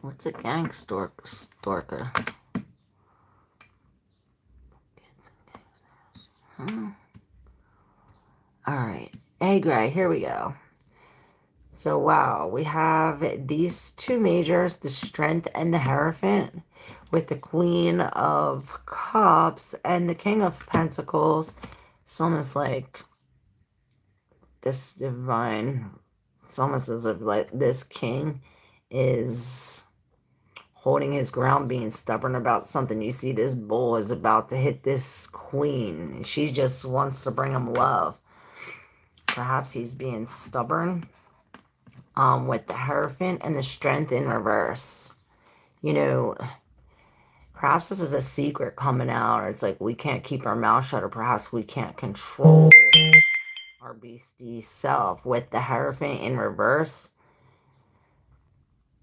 What's a gang stalker? Huh? All right, A Gray, here we go. So, wow, we have these 2 majors, the Strength and the Hierophant, with the Queen of Cups and the King of Pentacles. It's almost like this divine, it's almost as if like this king is holding his ground, being stubborn about something. You see this bull is about to hit this queen. She just wants to bring him love. Perhaps he's being stubborn. With the Hierophant and the Strength in reverse. You know, perhaps this is a secret coming out, or it's like we can't keep our mouth shut, or perhaps we can't control our beastie self. With the Hierophant in reverse,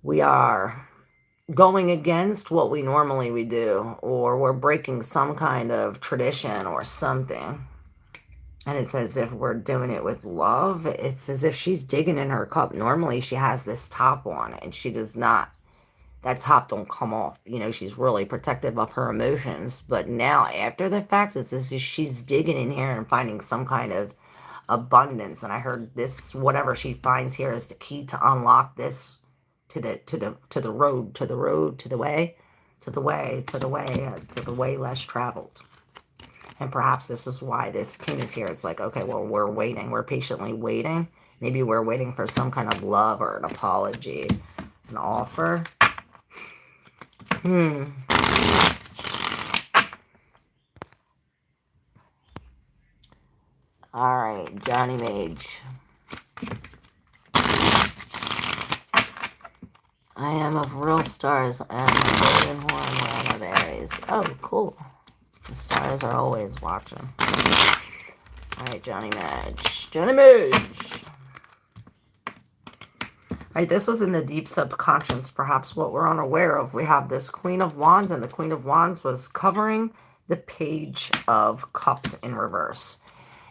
we are going against what we normally would do, or we're breaking some kind of tradition or something. And it's as if we're doing it with love. It's as if she's digging in her cup. Normally she has this top on, and she does not. That top don't come off. You know, she's really protective of her emotions. But now, after the fact, it's as if she's digging in here and finding some kind of abundance. And I heard this, whatever she finds here is the key to unlock this to the way less traveled. And perhaps this is why this king is here. It's like, okay, well, we're waiting. We're patiently waiting. Maybe we're waiting for some kind of love or an apology, an offer. All right, Johnny Mage. I am of real stars and the golden horn man of Aries. Oh, cool. The stars are always watching. All right, Johnny Mage. Johnny Mage. All right, this was in the deep subconscious, perhaps what we're unaware of. We have this Queen of Wands, and the Queen of Wands was covering the Page of Cups in reverse.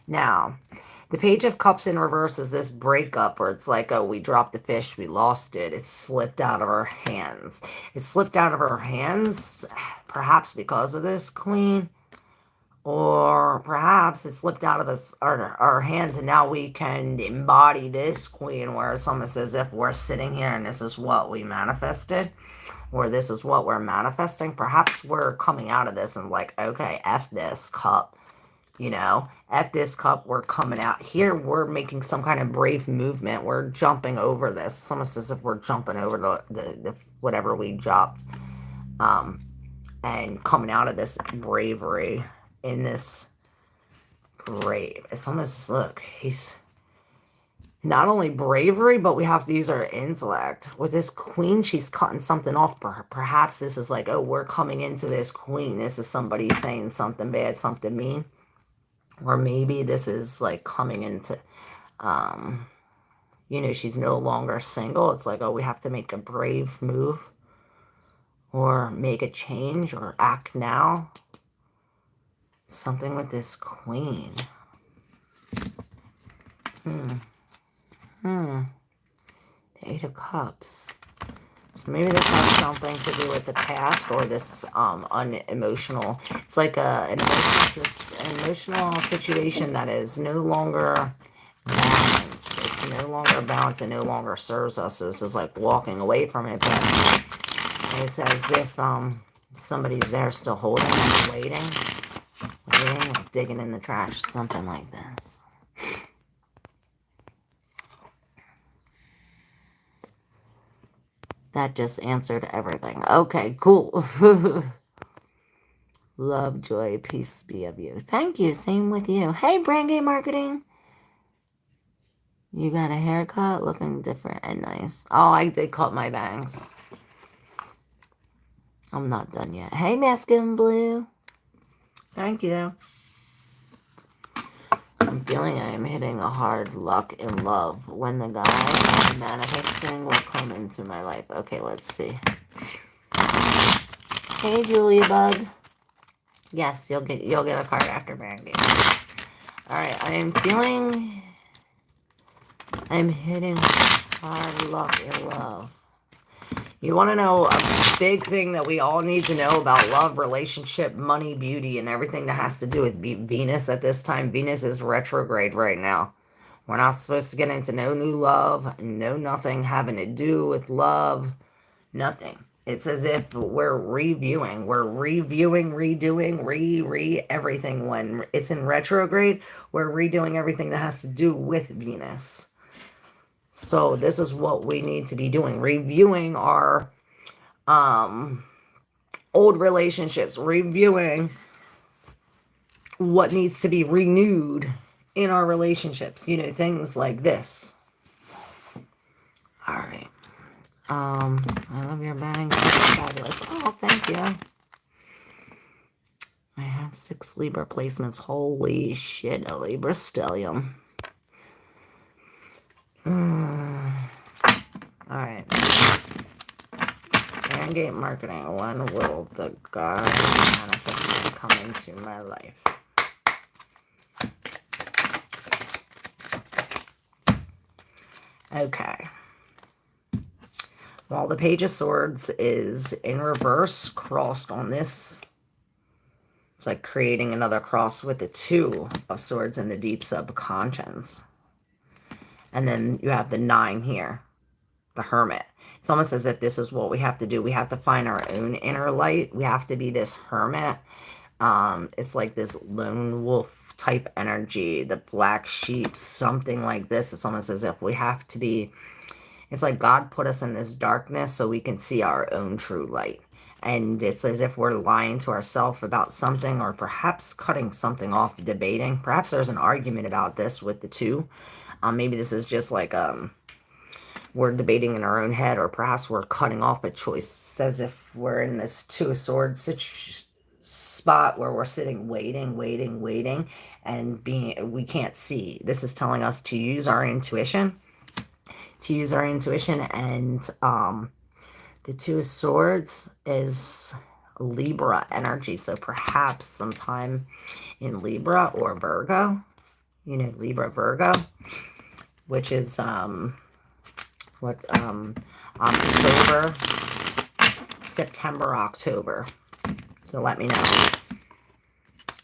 Now, the Page of Cups in reverse is this breakup where it's like, oh, we dropped the fish, we lost it, it slipped out of our hands. It slipped out of our hands, perhaps because of this queen, Or perhaps it slipped out of us our hands and now we can embody this queen where it's almost as if we're sitting here and this is what we manifested, or this is what we're manifesting. Perhaps we're coming out of this and like, okay, F this cup, you know, F this cup, we're coming out here, we're making some kind of brave movement, we're jumping over this. It's almost as if we're jumping over the whatever we dropped, and coming out of this bravery in this brave. It's almost, look, he's not only bravery, but we have to use our intellect. With this queen, she's cutting something off. Perhaps this is like, oh, we're coming into this queen. This is somebody saying something bad, something mean. Or maybe this is like coming into, you know, she's no longer single. It's like, oh, we have to make a brave move or make a change or act now. Something with this queen. The Eight of Cups. So maybe this has something to do with the past or this unemotional. It's like an emotional situation that is no longer balanced. It's no longer balanced and no longer serves us. So this is like walking away from it. But it's as if somebody's there still holding and waiting, like digging in the trash, something like this. That just answered everything. Okay, cool. Love, joy, peace be of you. Thank you. Same with you. Hey, Brand Game Marketing. You got a haircut looking different and nice. Oh, I did cut my bangs. I'm not done yet. Hey, Masculine Blue. Thank you. I'm feeling I am hitting a hard luck in love when the guy I'm manifesting will come into my life. Okay, let's see. Hey, Julia Bug. Yes, you'll get a card after Brand Game. All right, I am feeling I'm hitting hard luck in love. You want to know a big thing that we all need to know about love, relationship, money, beauty, and everything that has to do with Venus at this time? Venus is retrograde right now. We're not supposed to get into no new love, no nothing having to do with love, nothing. It's as if we're redoing, redoing, everything. When it's in retrograde, we're redoing everything that has to do with Venus. So this is what we need to be doing. Reviewing our old relationships. Reviewing what needs to be renewed in our relationships. You know, things like this. All right. I love your bangs. Fabulous. Oh, thank you. I have 6 Libra placements. Holy shit, a Libra stellium. Alright. Brand Game Marketing. When will the God manifesting come into my life? Okay. Well, the Page of Swords is in reverse, crossed on this. It's like creating another cross with the 2 of Swords in the deep subconscious. And then you have the 9 here, the Hermit. It's almost as if this is what we have to do. We have to find our own inner light. We have to be this hermit. It's like this lone wolf type energy, the black sheep, something like this. It's almost as if we have to be, it's like God put us in this darkness so we can see our own true light. And it's as if we're lying to ourselves about something, or perhaps cutting something off, debating. Perhaps there's an argument about this with the 2. Maybe this is just like we're debating in our own head, or perhaps we're cutting off a choice. It's as if we're in this 2 of Swords spot where we're sitting waiting, and we can't see. This is telling us to use our intuition. And the 2 of Swords is Libra energy. So perhaps sometime in Libra or Virgo, you know, Libra, Virgo, which is October, September, October. So let me know.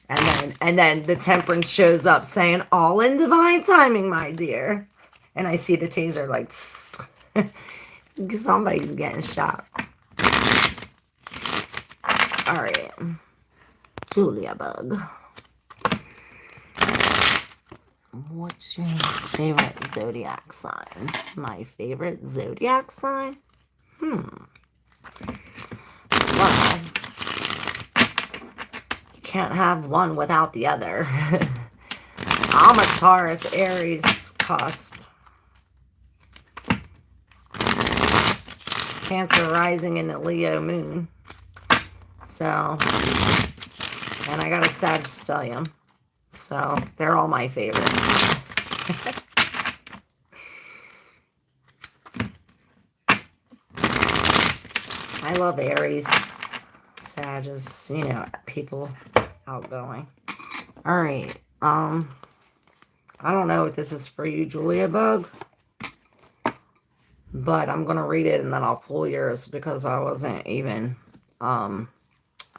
And then the Temperance shows up saying, all in divine timing, my dear. And I see the taser like, somebody's getting shot. All right. Julia Bug. What's your favorite zodiac sign? My favorite zodiac sign? Well, you can't have one without the other. I'm a Taurus, Aries, cusp. Cancer rising in the Leo moon. So, and I got a Sagittarius. So, they're all my favorite. I love Aries, Sagittarius, you know, people outgoing. All right. I don't know if this is for you, Julia Bug, but I'm going to read it and then I'll pull yours because I wasn't even, I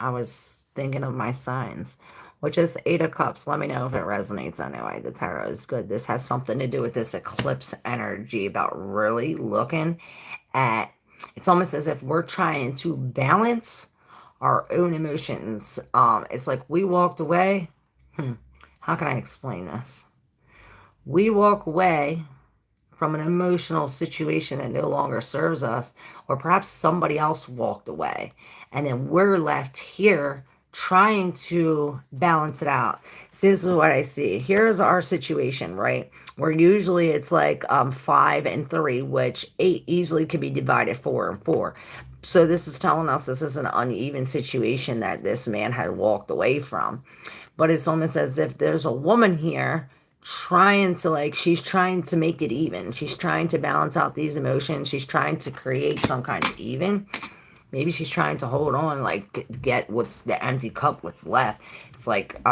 was thinking of my signs, which is 8 of Cups. Let me know if it resonates anyway. The tarot is good. This has something to do with this eclipse energy about really looking at, it's almost as if we're trying to balance our own emotions. It's like we walked away. How can I explain this? We walk away from an emotional situation that no longer serves us, or perhaps somebody else walked away, and then we're left here trying to balance it out. So this is what I see. Here's our situation, right? Where usually it's like 5 and 3, which 8 easily could be divided 4 and 4. So this is telling us this is an uneven situation that this man had walked away from. But it's almost as if there's a woman here trying to, like, she's trying to make it even. She's trying to balance out these emotions. She's trying to create some kind of even. Maybe she's trying to hold on, like, get what's the empty cup, what's left. It's like,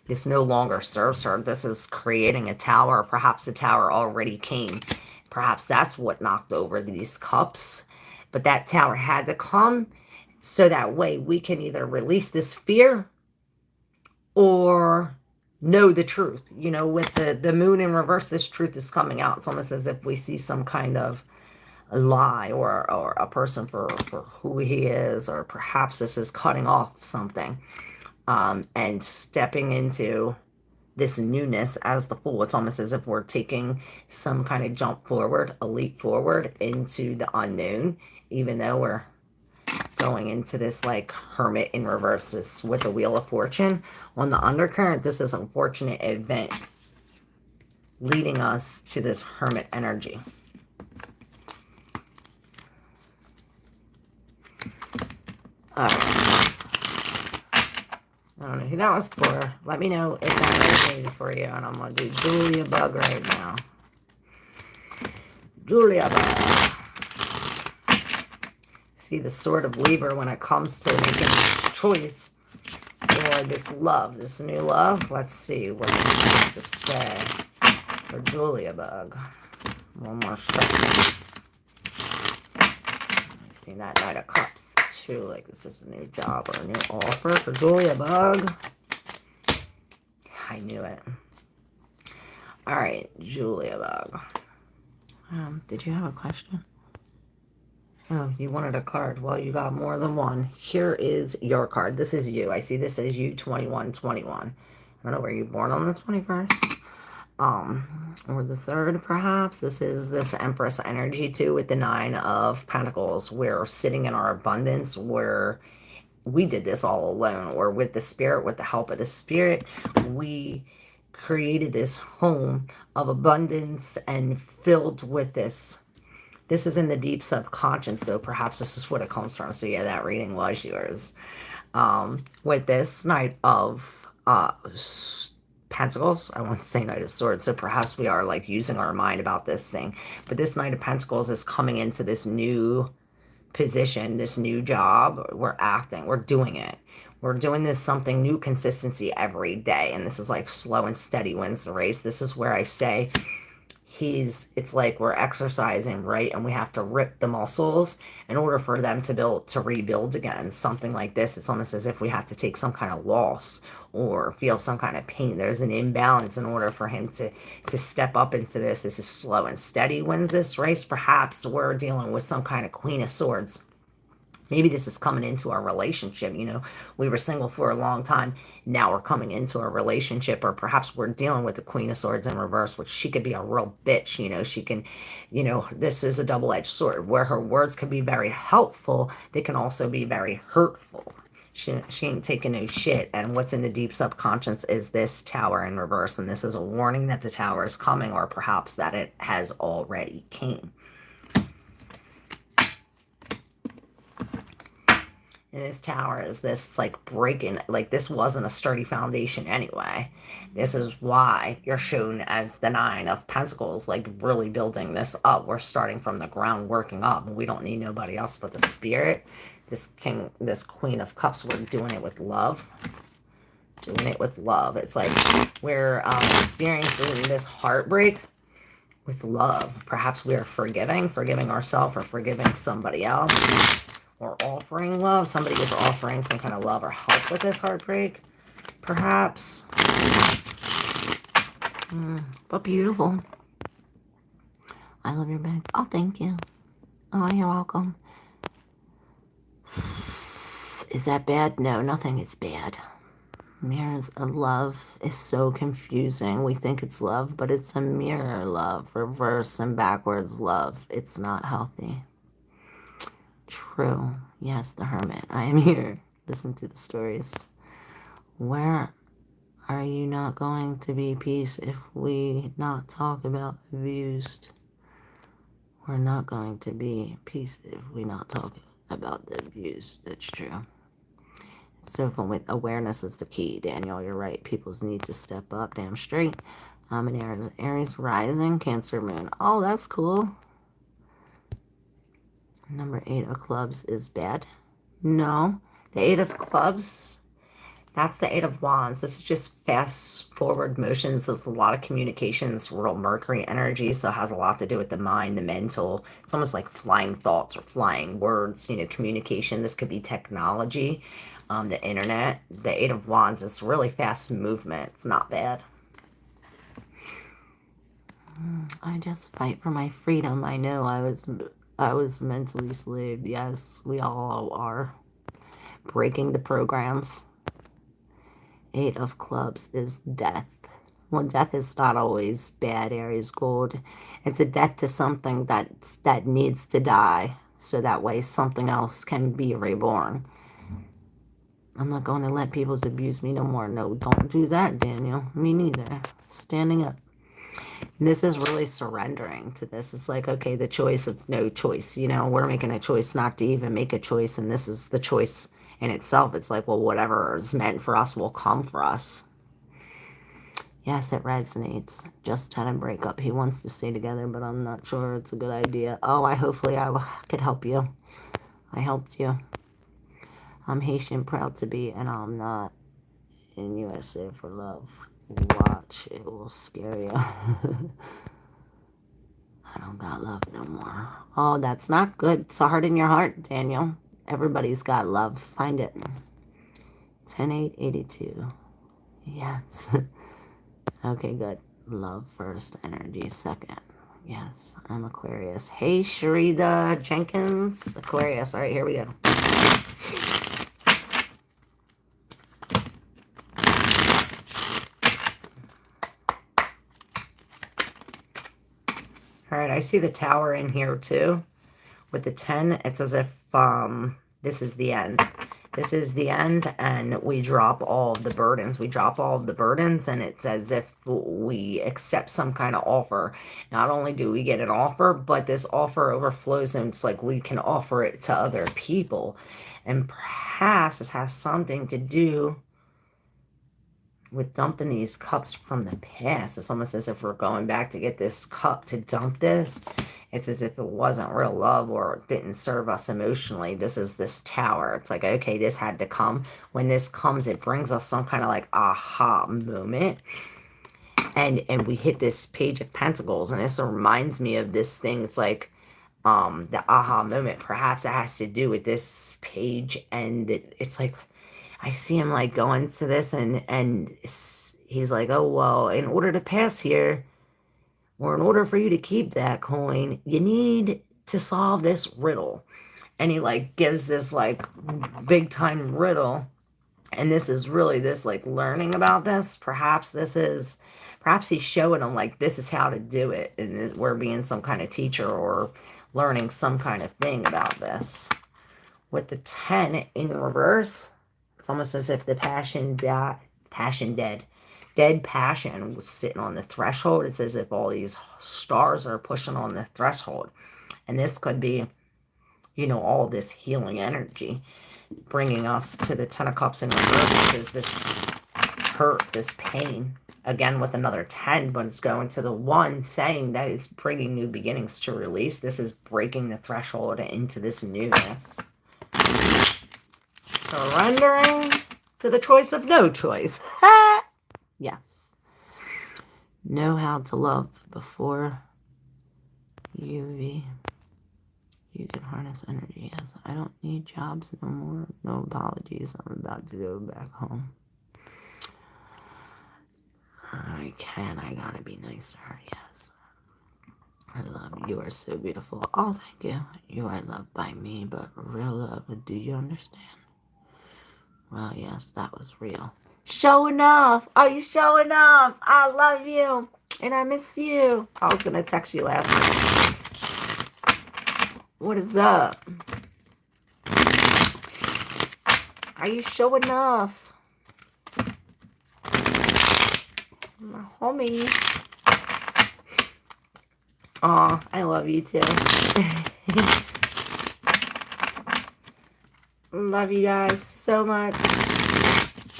this no longer serves her. This is creating a tower. Perhaps the tower already came. Perhaps that's what knocked over these cups. But that tower had to come so that way we can either release this fear or know the truth. You know, with the moon in reverse, this truth is coming out. It's almost as if we see some kind of a lie or a person for who he is, or perhaps this is cutting off something and stepping into this newness as the Fool. It's almost as if we're taking some kind of jump forward, a leap forward into the unknown, even though we're going into this like Hermit in reverse. This with the Wheel of Fortune on the undercurrent. This is an unfortunate event leading us to this Hermit energy. All right. I don't know who that was for. Let me know if that resonated for you, and I'm going to do Julia Bug right now. Julia Bug. See the Sword of Weaver when it comes to making this choice or this love, this new love. Let's see what it has to say for Julia Bug. One more second. I see that Knight of Cups too, like this is a new job or a new offer for Julia Bug. I knew it. All right, Julia Bug. Did you have a question? Oh, you wanted a card. Well, you got more than one. Here is your card. This is you. I see this as you 2121. I don't know, were you born on the 21st? Or the 3rd, perhaps. This is this Empress energy too with the 9 of Pentacles. We're sitting in our abundance where we did this all alone, or with the Spirit, with the help of the Spirit, we created this home of abundance and filled with this. This is in the deep subconscious, so perhaps this is what it comes from. So yeah, that reading was yours. With this Knight of Pentacles, I want to say Knight of Swords, so perhaps we are like using our mind about this thing. But this Knight of Pentacles is coming into this new position, this new job. We're acting, we're doing it. We're doing this something new, consistency every day. And this is like slow and steady wins the race. This is where I say it's like we're exercising, right? And we have to rip the muscles in order for them to rebuild again. Something like this. It's almost as if we have to take some kind of loss or feel some kind of pain. There's an imbalance in order for him to step up into this. This is slow and steady wins this race. Perhaps we're dealing with some kind of Queen of Swords. Maybe this is coming into our relationship. We were single for a long time. Now we're coming into a relationship, or perhaps we're dealing with the Queen of Swords in reverse, which she could be a real bitch. She can, this is a double-edged sword where her words can be very helpful. They can also be very hurtful. She ain't taking no shit. And what's in the deep subconscious is this Tower in reverse. And this is a warning that the Tower is coming, or perhaps that it has already came. And this Tower is this like breaking, like this wasn't a sturdy foundation anyway. This is why you're shown as the Nine of Pentacles, like really building this up. We're starting from the ground, working up. We don't need nobody else but the Spirit. This Queen of Cups, we're doing it with love. Doing it with love. It's like we're experiencing this heartbreak with love. Perhaps we are forgiving ourselves or forgiving somebody else. Or offering love. Somebody is offering some kind of love or help with this heartbreak. Perhaps. But beautiful. I love your bags. Oh, thank you. Oh, you're welcome. Is that bad? No, nothing is bad. Mirrors of love is so confusing. We think it's love, but it's a mirror love. Reverse and backwards love. It's not healthy. True. Yes, the Hermit. I am here. Listen to the stories. Where are you not going to be peace if we not talk about abused? We're not going to be peace if we not talk about the abused. That's true. So fun with awareness is the key, Daniel. You're right. People's need to step up. Damn straight. I'm an Aries rising, Cancer moon. Oh, that's cool. Number 8 of clubs is bad. No. The 8 of clubs, that's the 8 of wands. This is just fast forward motions. There's a lot of communications, real Mercury energy, so it has a lot to do with the mind, the mental. It's almost like flying thoughts or flying words, communication. This could be technology, the internet. The 8 of wands is really fast movement. It's not bad. I just fight for my freedom. I know I was mentally slaved. Yes, we all are. Breaking the programs. 8 of clubs is death. Well, death is not always bad, Aries gold. It's a death to something that needs to die, so that way something else can be reborn. I'm not going to let people abuse me no more. No, don't do that, Daniel. Me neither. Standing up. This is really surrendering to this. It's like, okay, the choice of no choice. We're making a choice not to even make a choice, and this is the choice in itself. It's like, well, whatever is meant for us will come for us. Yes, it resonates. Just had a breakup. He wants to stay together, but I'm not sure it's a good idea. Oh, hopefully I could help you. I helped you. I'm Haitian, proud to be, and I'm not in USA for love. Watch, it will scare you. I don't got love no more. Oh, that's not good. It's hard in your heart, Daniel. Everybody's got love. Find it. 10-8-82. Yes. Okay, good. Love first, energy second. Yes, I'm Aquarius. Hey, Sharida Jenkins. Aquarius. All right, here we go. All right, I see the Tower in here too. With the 10, it's as if this is the end. This is the end, and we drop all of the burdens. We drop all of the burdens, and it's as if we accept some kind of offer. Not only do we get an offer, but this offer overflows, and it's like we can offer it to other people. And perhaps this has something to do with dumping these cups from the past. It's almost as if we're going back to get this cup to dump this. It's as if it wasn't real love or it didn't serve us emotionally. This is this Tower. It's like, okay, this had to come. When this comes, it brings us some kind of like aha moment. And we hit this Page of Pentacles. And this reminds me of this thing. It's like the aha moment. Perhaps it has to do with this page. And it's like, I see him like going to this and he's like, oh, well, in order to pass here, or in order for you to keep that coin, you need to solve this riddle. And he like gives this like big time riddle. And this is really this like learning about this. Perhaps he's showing them like this is how to do it. And we're being some kind of teacher or learning some kind of thing about this. With the 10 in reverse, it's almost as if the dead passion was sitting on the threshold. It's as if all these stars are pushing on the threshold. And this could be, you know, all this healing energy bringing us to the 10 of cups in reverse, which is this hurt, this pain. Again, with another 10, but it's going to the 1 saying that it's bringing new beginnings to release. This is breaking the threshold into this newness. Surrendering to the choice of no choice. Yes. Know how to love before you can harness energy. Yes, I don't need jobs no more. No apologies. I'm about to go back home. I gotta be nice to her. Yes. I love you. You are so beautiful. Oh, thank you. You are loved by me, but real love. Do you understand? Well, yes, that was real. Showing off. Are you showing off? I love you. And I miss you. I was going to text you last night. What is up? Are you showing off? My homie. Aw, I love you too. Love you guys so much.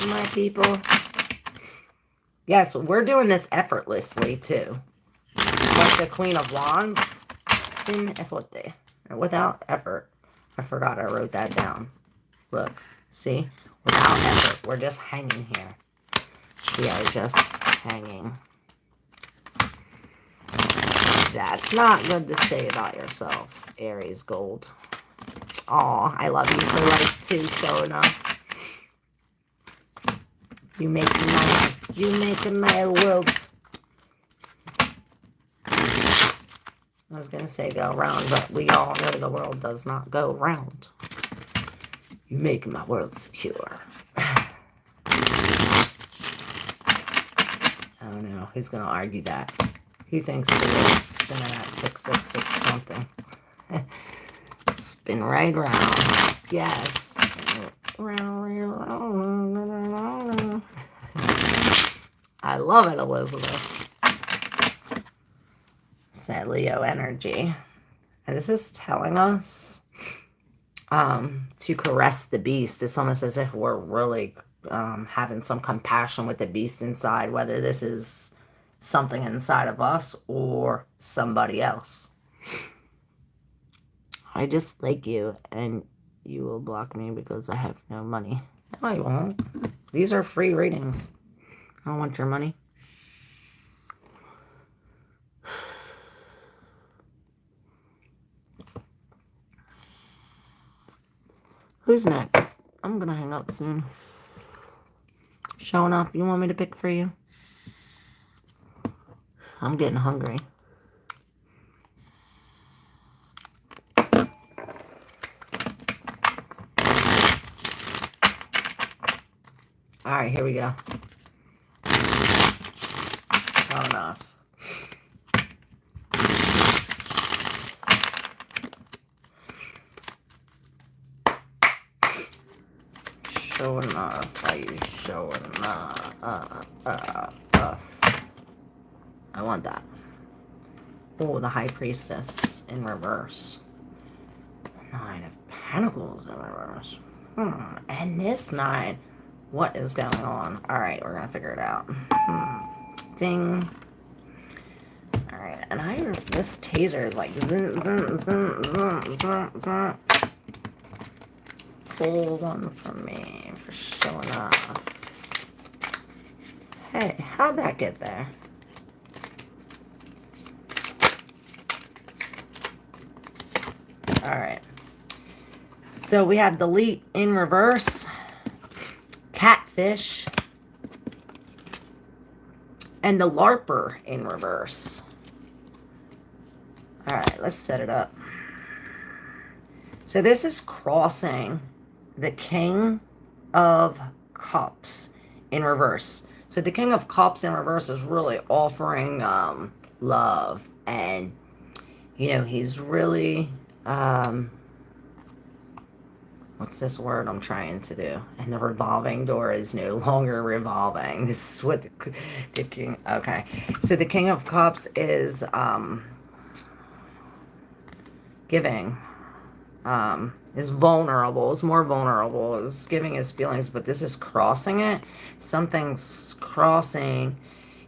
My people. Yes, we're doing this effortlessly too. Like the Queen of Wands. Sin efote. Without effort. I forgot I wrote that down. Look. See? Without effort. We're just hanging here. We are just hanging. That's not good to say about yourself, Aries Gold. Aw, I love you for life too, showing up. You make my world. I was going to say go round, but we all know the world does not go round. You make my world secure. Oh no, who's going to argue that? Who thinks the world's spinning at 666 something? Spin right round. Yes. I love it, Elizabeth. Sad Leo energy. And this is telling us to caress the beast. It's almost as if we're really having some compassion with the beast inside, whether this is something inside of us or somebody else. I just like you, and you will block me because I have no money. No, I won't. These are free readings. I don't want your money. Who's next? I'm gonna hang up soon. Showing off. You want me to pick for you? I'm getting hungry. All right, here we go. Showing off. Showing off. Are you showing off? I want that. Oh, the High Priestess in reverse. 9 of Pentacles in reverse. And this 9. What is going on? Alright, we're going to figure it out. Ding. Alright, and this taser is like zin, zin, zin, zin, zin, zin. Pull one from me for showing off. Hey, how'd that get there? Alright. So we have delete in reverse. catfish, and the larper in reverse. All right, let's set it up. So this is crossing the King of Cups in reverse. So the King of Cups in reverse is really offering love, and you know, he's really what's this word I'm trying to do? And the revolving door is no longer revolving. This is what the King, okay. So the King of Cups is giving, is vulnerable, is more vulnerable, is giving his feelings, but this is crossing it. Something's crossing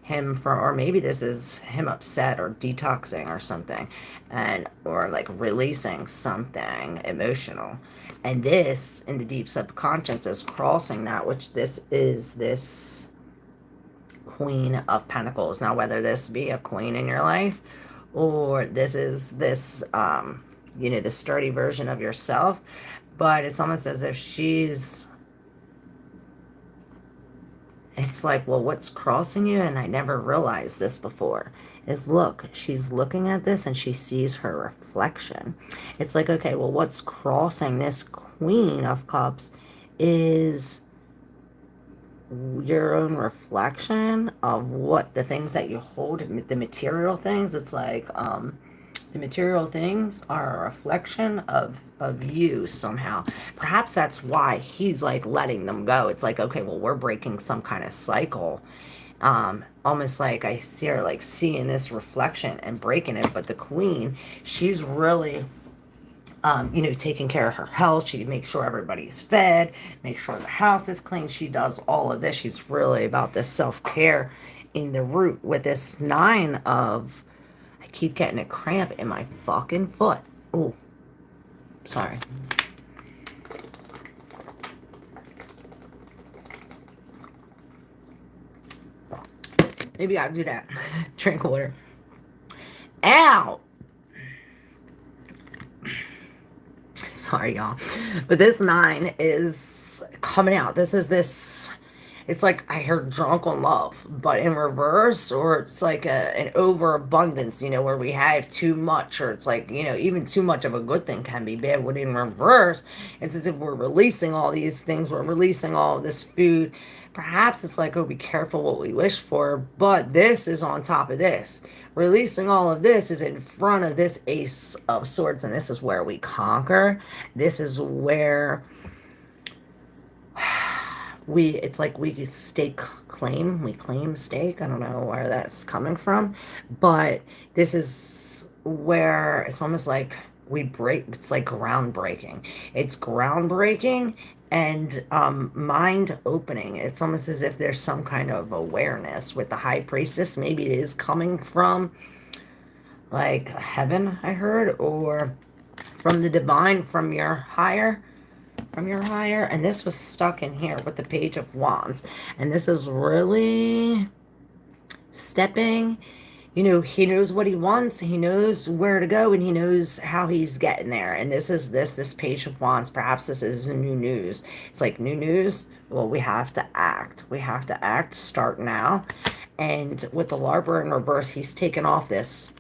him for, or maybe this is him upset or detoxing or something, and or like releasing something emotional. And this in the deep subconscious is crossing that, which this is this Queen of Pentacles. Now, whether this be a queen in your life, or this is this you know, the sturdy version of yourself, but it's almost as if she's, it's like, well, what's crossing you, and I never realized this before, is look, she's looking at this and she sees her reflection. It's like, okay, well, what's crossing this Queen of Cups is your own reflection of what the things that you hold, the material things. It's like, the material things are a reflection of you somehow. Perhaps that's why he's like letting them go. It's like, okay, well, we're breaking some kind of cycle. Almost like I see her like seeing this reflection and breaking it. But the Queen, she's really, you know, taking care of her health. She makes sure everybody's fed, make sure the house is clean. She does all of this. She's really about this self-care in the root with this 9 of, I keep getting a cramp in my fucking foot. Oh, sorry. Maybe I'll do that. Drink water. Ow! Sorry, y'all. But this 9 is coming out. This is this, it's like I heard drunk on love, but in reverse, or it's like an overabundance, you know, where we have too much, or it's like, you know, even too much of a good thing can be bad. But in reverse, it's as if we're releasing all these things, we're releasing all of this food. Perhaps it's like, oh, be careful what we wish for, but this is on top of this. Releasing all of this is in front of this Ace of Swords, and this is where we conquer. This is where it's like we stake claim, we claim stake. I don't know where that's coming from, but this is where it's almost like we break, it's like groundbreaking. It's groundbreaking and mind opening. It's almost as if there's some kind of awareness with the High Priestess. Maybe it is coming from like heaven, I heard, or from the divine, from your higher, and this was stuck in here with the Page of Wands, and this is really stepping, you know, he knows what he wants, he knows where to go, and he knows how he's getting there. And this is this Page of Wands. Perhaps this is new news. It's like new news. Well, we have to act. We have to act. Start now. And with the Larper in reverse, he's taken off this.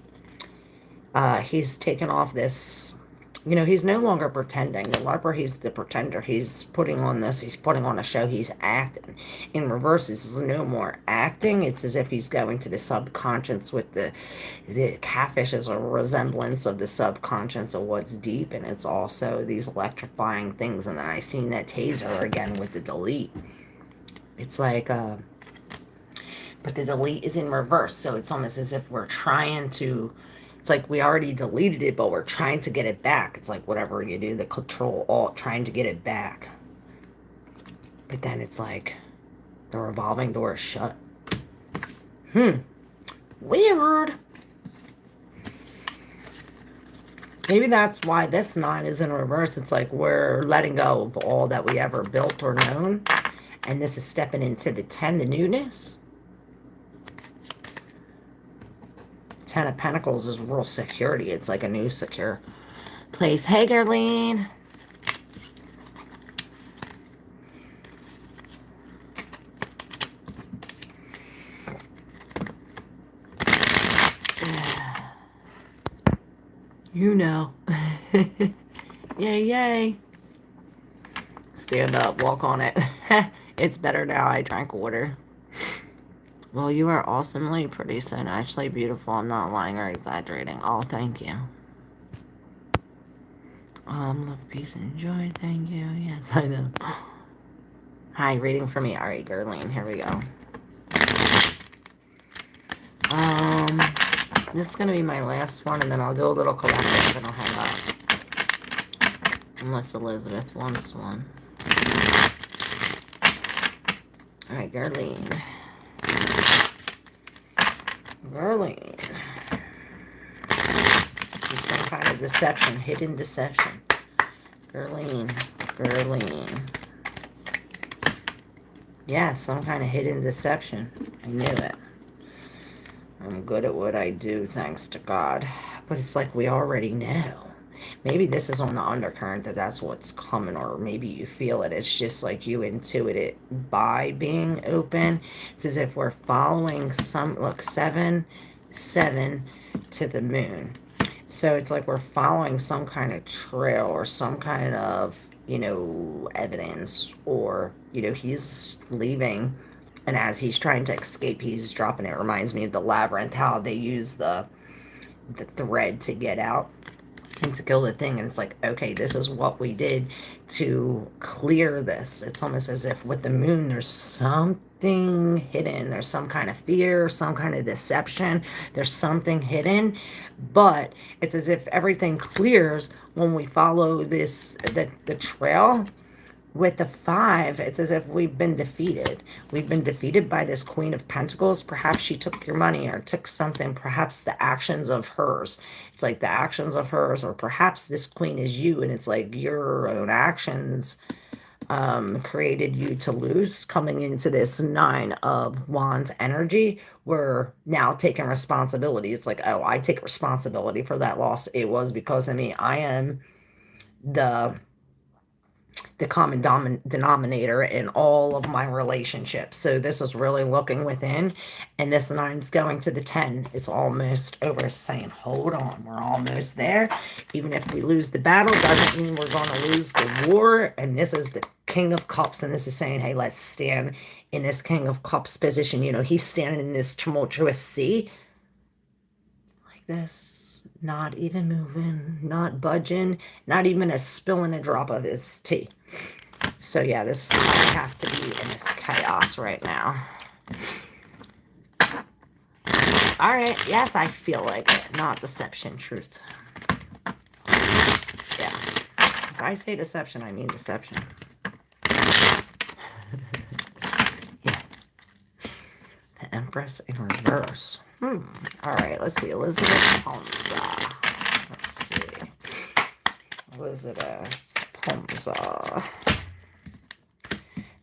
You know, he's no longer pretending. The Larper, he's the pretender. He's putting on this. He's putting on a show. He's acting. In reverse, this is no more acting. It's as if he's going to the subconscious with the catfish is a resemblance of the subconscious of what's deep. And it's also these electrifying things. And then I seen that taser again with the delete. It's like, but the delete is in reverse. So it's almost as if we're trying to, it's like we already deleted it, but we're trying to get it back. It's like whatever you do, the Control-Alt, trying to get it back. But then it's like the revolving door is shut. Weird. Maybe that's why this 9 is in reverse. It's like we're letting go of all that we ever built or known. And this is stepping into the 10, the newness. 10 of Pentacles is real security. It's like a new secure place. Hey, Gerline. You know. Yay, yay. Stand up, walk on it. It's better now I drank water. Well, you are awesomely pretty, so actually beautiful. I'm not lying or exaggerating. Oh, thank you. Love, peace, and joy. Thank you. Yes, I know. Hi, reading for me. All right, Gerline, here we go. This is going to be my last one, and then I'll do a little collective, and I'll hang up. Unless Elizabeth wants one. All right, Gerline. Gerline. Some kind of deception, hidden deception. Gerline. Gerline. Yeah, some kind of hidden deception. I knew it. I'm good at what I do, thanks to God. But it's like we already know. Maybe this is on the undercurrent that that's what's coming, or maybe you feel it. It's just like you intuit it by being open. It's as if we're following some, look, 7, 7 to the moon. So it's like we're following some kind of trail or some kind of, you know, evidence, or, you know, he's leaving, and as he's trying to escape, he's dropping it. It reminds me of the labyrinth, how they use the thread to get out and to kill the thing. And it's like, okay, this is what we did to clear this. It's almost as if with the moon, there's something hidden. There's some kind of fear, some kind of deception. There's something hidden, but it's as if everything clears when we follow this, the trail. With the 5, it's as if we've been defeated. We've been defeated by this Queen of Pentacles. Perhaps she took your money or took something. Perhaps the actions of hers. It's like the actions of hers, or perhaps this queen is you, and it's like your own actions created you to lose. Coming into this 9 of Wands energy, we're now taking responsibility. It's like, oh, I take responsibility for that loss. It was because of me. I am the common denominator in all of my relationships. So this is really looking within, and this 9's going to the 10. It's almost over. Saying, hold on, we're almost there. Even if we lose the battle, doesn't mean we're going to lose the war. And this is the King of Cups, and this is saying, hey, let's stand in this King of Cups position. You know, he's standing in this tumultuous sea like this. Not even moving, not budging, not even spilling a drop of his tea. So yeah, this is how I have to be in this chaos right now. All right, yes, I feel like it. Not deception, truth. Yeah. If I say deception, I mean deception. Yeah. The Empress in reverse. All right, let's see. Elizabeth Pomza. Let's see. Elizabeth Pomza.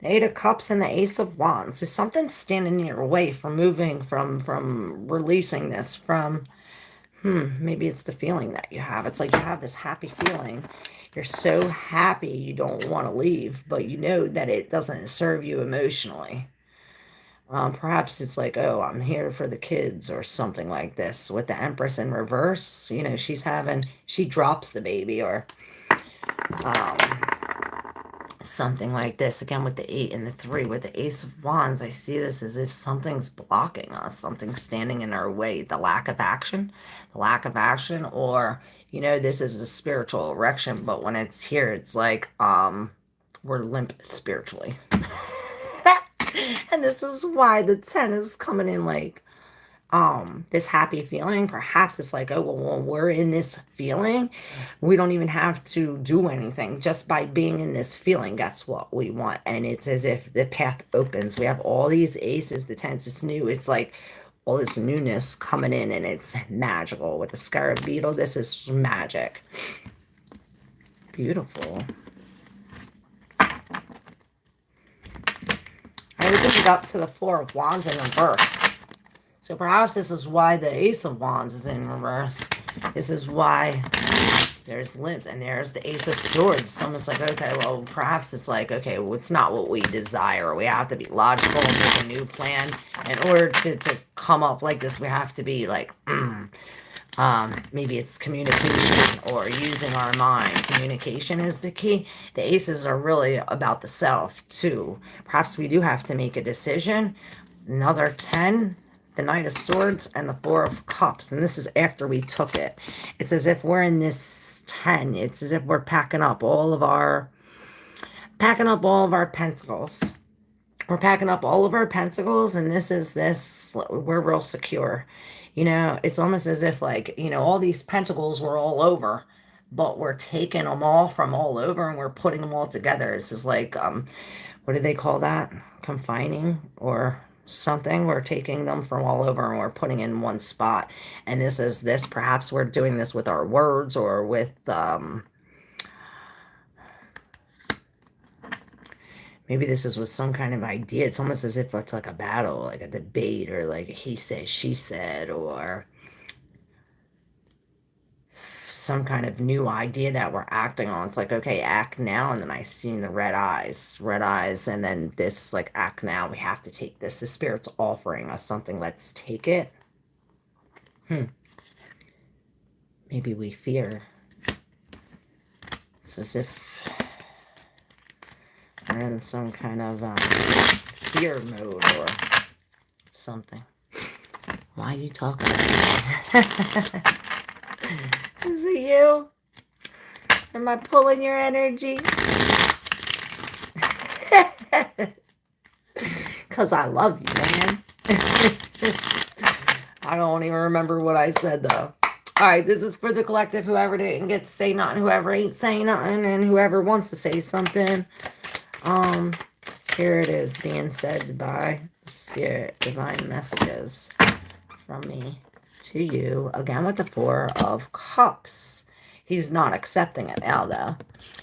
The 8 of Cups and the Ace of Wands. So something's standing in your way from moving, from releasing this, from, maybe it's the feeling that you have. It's like you have this happy feeling. You're so happy you don't want to leave, but you know that it doesn't serve you emotionally. Perhaps it's like, oh, I'm here for the kids or something like this. With the Empress in reverse, you know, she drops the baby, or something like this. Again, with the 8 and the 3, with the Ace of Wands, I see this as if something's blocking us, something's standing in our way. The lack of action, or, you know, this is a spiritual erection, but when it's here, it's like, we're limp spiritually. And this is why the 10 is coming in like, this happy feeling. Perhaps it's like, oh, well, when we're in this feeling, we don't even have to do anything. Just by being in this feeling, that's what we want. And it's as if the path opens. We have all these aces, the 10s, it's new. It's like all this newness coming in, and it's magical. With the scarab beetle, this is magic. Beautiful. Everything's up to the 4 of Wands in reverse. So perhaps this is why the Ace of Wands is in reverse. This is why there's limps, and there's the Ace of Swords. It's almost like, okay, well, perhaps it's like, okay, well, it's not what we desire. We have to be logical and make a new plan. In order to come up like this, we have to be like, Maybe it's communication or using our mind. Communication is the key. The aces are really about the self too. Perhaps we do have to make a decision. Another 10, the Knight of Swords, and the Four of Cups. And this is after we took it. It's as if we're in this 10. It's as if we're packing up all of our pentacles. We're packing up all of our pentacles, and we're real secure. You know, it's almost as if, like, you know, all these pentacles were all over, but we're taking them all from all over and we're putting them all together. This is like, what do they call that? Confining or something. We're taking them from all over and we're putting in one spot. And perhaps we're doing this with our words or with, maybe this is with some kind of idea. It's almost as if it's like a battle, like a debate, or like he said, she said, or some kind of new idea that we're acting on. It's like, okay, act now. And then I see the red eyes. And then this, like, act now. We have to take this. The Spirit's offering us something. Let's take it. Maybe we fear. It's as if we're in some kind of fear mode or something. Why are you talking to me? Is it you? Am I pulling your energy? Because I love you, man. I don't even remember what I said, though. All right, this is for the collective. Whoever didn't get to say nothing, whoever ain't saying nothing, and whoever wants to say something. Here it is being said by the Spirit. Divine messages from me to you. Again with the Four of Cups. He's not accepting it now, though.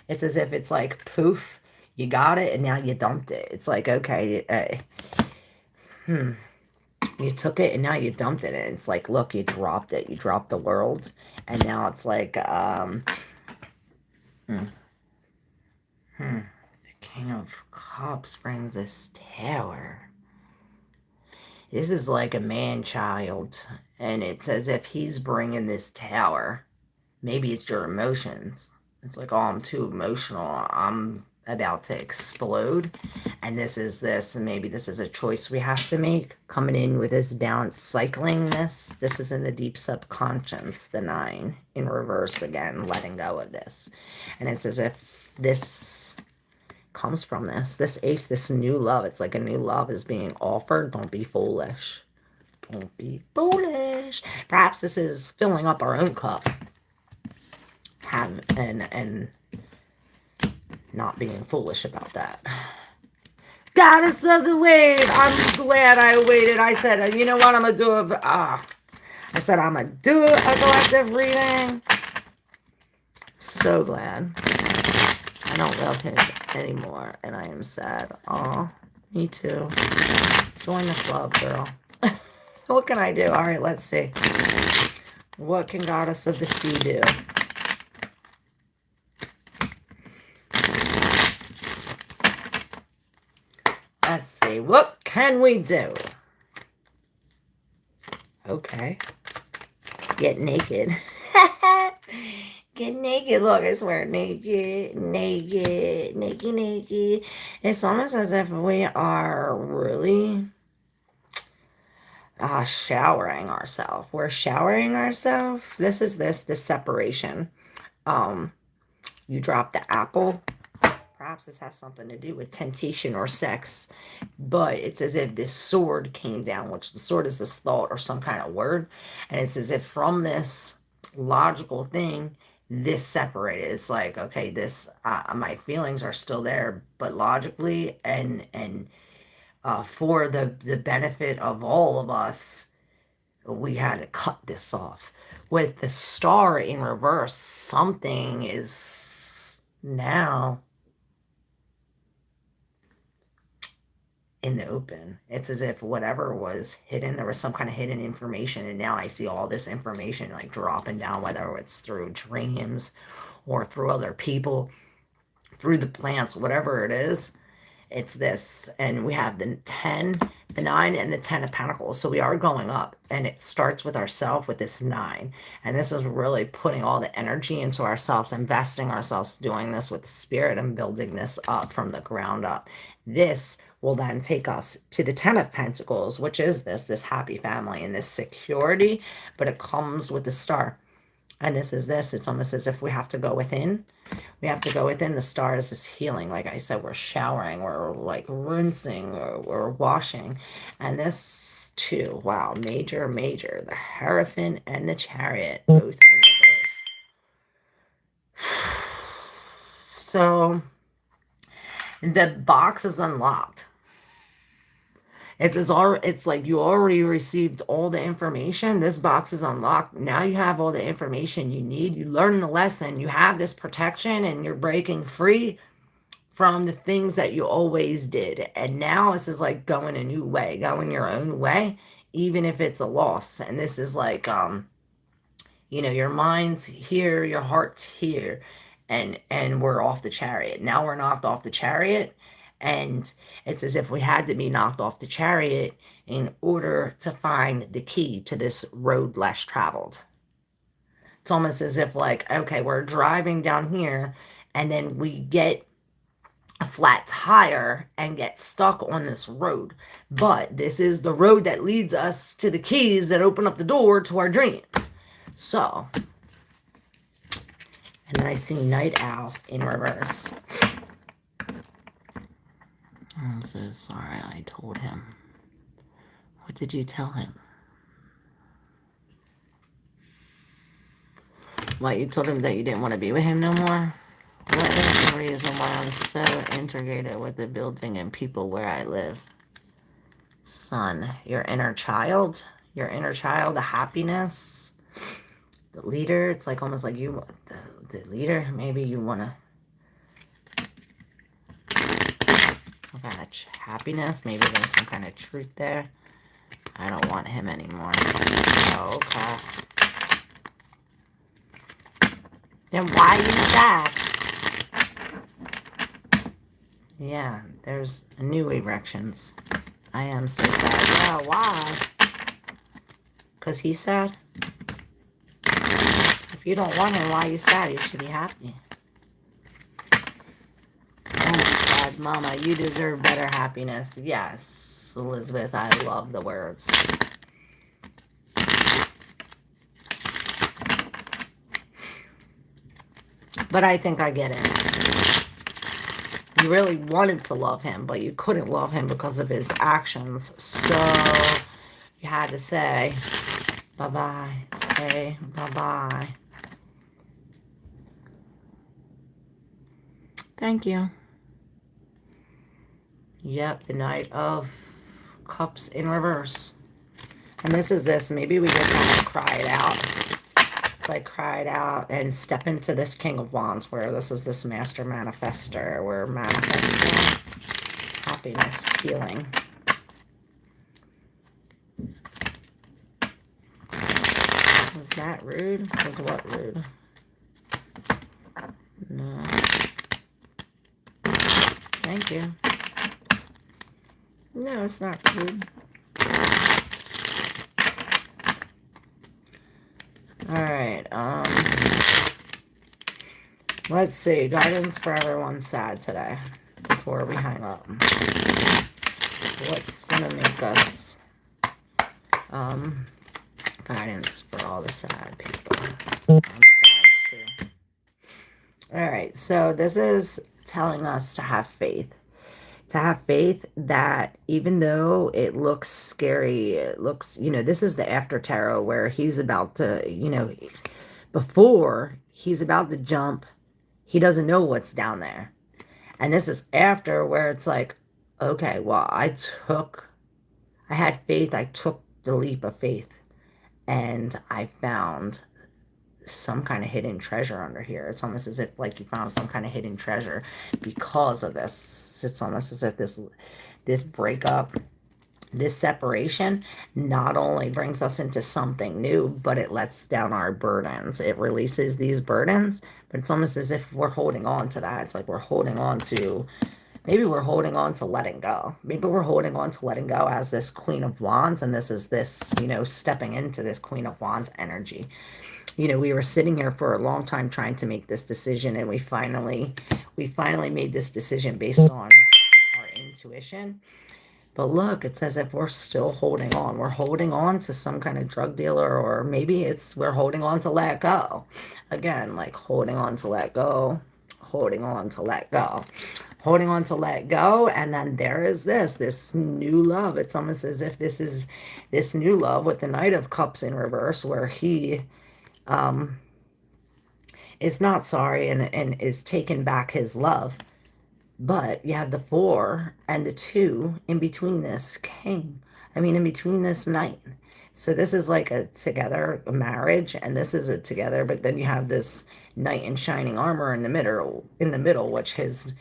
It's as if it's like, poof, you got it, and now you dumped it. It's like, okay, you took it, and now you dumped it. And it's like, look, you dropped it. You dropped the world. And now it's like, the King of Cups brings this Tower. This is like a man-child, and it's as if he's bringing this Tower. Maybe it's your emotions. It's like, oh, I'm too emotional. I'm about to explode. And and maybe this is a choice we have to make. Coming in with this balance, cycling this. This is in the deep subconscious, the 9 in reverse again, letting go of this. And it's as if this comes from this ace, this new love. It's like a new love is being offered. Don't be foolish. Don't be foolish. Perhaps this is filling up our own cup. And not being foolish about that. Goddess of the Wave. I'm glad I waited. I said, you know what? I'm going to do I'm going to do a collective reading. So glad. I don't love him anymore, and I am sad. Aw, me too. Join the club, girl. What can I do? All right, let's see. What can Goddess of the Sea do? Let's see. What can we do? Okay. Get naked. Get naked. Look, I swear. Naked. It's almost as if we are really showering ourselves. We're showering ourselves. This separation. You drop the apple. Perhaps this has something to do with temptation or sex. But it's as if this sword came down, which the sword is this thought or some kind of word. And it's as if from this logical thing, this separated. It's like, okay, this my feelings are still there, but logically and for the benefit of all of us, we had to cut this off. With the star in reverse, something is now in the open. It's as if whatever was hidden, there was some kind of hidden information, and now I see all this information like dropping down, whether it's through dreams or through other people, through the plants, whatever it is. it's this, and we have the 10, the 9, and the 10 of Pentacles. So we are going up, and it starts with ourselves with this 9. And this is really putting all the energy into ourselves, investing ourselves, doing this with the spirit and building this up from the ground up. This will then take us to the 10 of Pentacles, which is this happy family and this security, but it comes with the star. And this is this. It's almost as if we have to go within. We have to go within. The stars is healing. Like I said, we're showering, we're like rinsing, we're washing. And this too, wow, major, major. The Hierophant and the Chariot, both in reverse. So the box is unlocked. It's like you already received all the information. This box is unlocked. Now you have all the information you need. You learn the lesson. You have this protection, and you're breaking free from the things that you always did. And now this is like going a new way, going your own way, even if it's a loss. And this is like, you know, your mind's here, your heart's here, and we're off the chariot. Now we're knocked off the chariot. And it's as if we had to be knocked off the chariot in order to find the key to this road less traveled. It's almost as if like, okay, we're driving down here, and then we get a flat tire and get stuck on this road. But this is the road that leads us to the keys that open up the door to our dreams. So, and then I see Night Owl in reverse. I'm so sorry I told him. What did you tell him? What, you told him that you didn't want to be with him no more? What is the reason why I'm so integrated with the building and people where I live? Son, your inner child, the happiness, the leader. It's like almost like you, the leader. Maybe you want to. Some kind of happiness. Maybe there's some kind of truth there. I don't want him anymore. Oh, okay. Then why are you sad? Yeah, there's new erections. I am so sad. Yeah, why? Because he's sad? If you don't want him, why are you sad? You should be happy. Mama, you deserve better happiness. Yes, Elizabeth, I love the words. But I think I get it. You really wanted to love him, but you couldn't love him because of his actions. So you had to say bye-bye. Say bye-bye. Thank you. Yep, the Knight of Cups in reverse. And this is this. Maybe we just want to cry it out. It's like cry it out and step into this King of Wands, where this is this Master Manifester. We're manifesting happiness, healing. Was that rude? Was what rude? No. Thank you. No, it's not rude. Alright, let's see. Guidance for everyone sad today before we hang up. What's gonna make us guidance for all the sad people? I'm sad too. Alright, so this is telling us to have faith. To have faith that even though it looks scary, it looks, you know, this is the after tarot where he's about to, you know, before he's about to jump, he doesn't know what's down there. And this is after where it's like, okay, well, I had faith, I took the leap of faith, and I found some kind of hidden treasure under here. It's almost as if like you found some kind of hidden treasure because of this. It's almost as if this breakup, this separation, not only brings us into something new, but it lets down our burdens. It releases these burdens, but it's almost as if we're holding on to that. It's like we're holding on to Maybe we're holding on to letting go. Maybe we're holding on to letting go as this Queen of Wands, and this is this, you know, stepping into this Queen of Wands energy. You know, we were sitting here for a long time trying to make this decision, and we finally made this decision based on our intuition. But look, it's as if we're still holding on. We're holding on to some kind of drug dealer, or maybe we're holding on to let go. Again, like holding on to let go, holding on to let go, holding on to let go. And then there is this new love. It's almost as if this is this new love with the Knight of Cups in reverse, where he is not sorry and is taking back his love. But you have the 4 and the 2 in between this king. I mean, in between this knight. So this is like a marriage, and this is a together. But then you have this knight in shining armor in the middle, which he's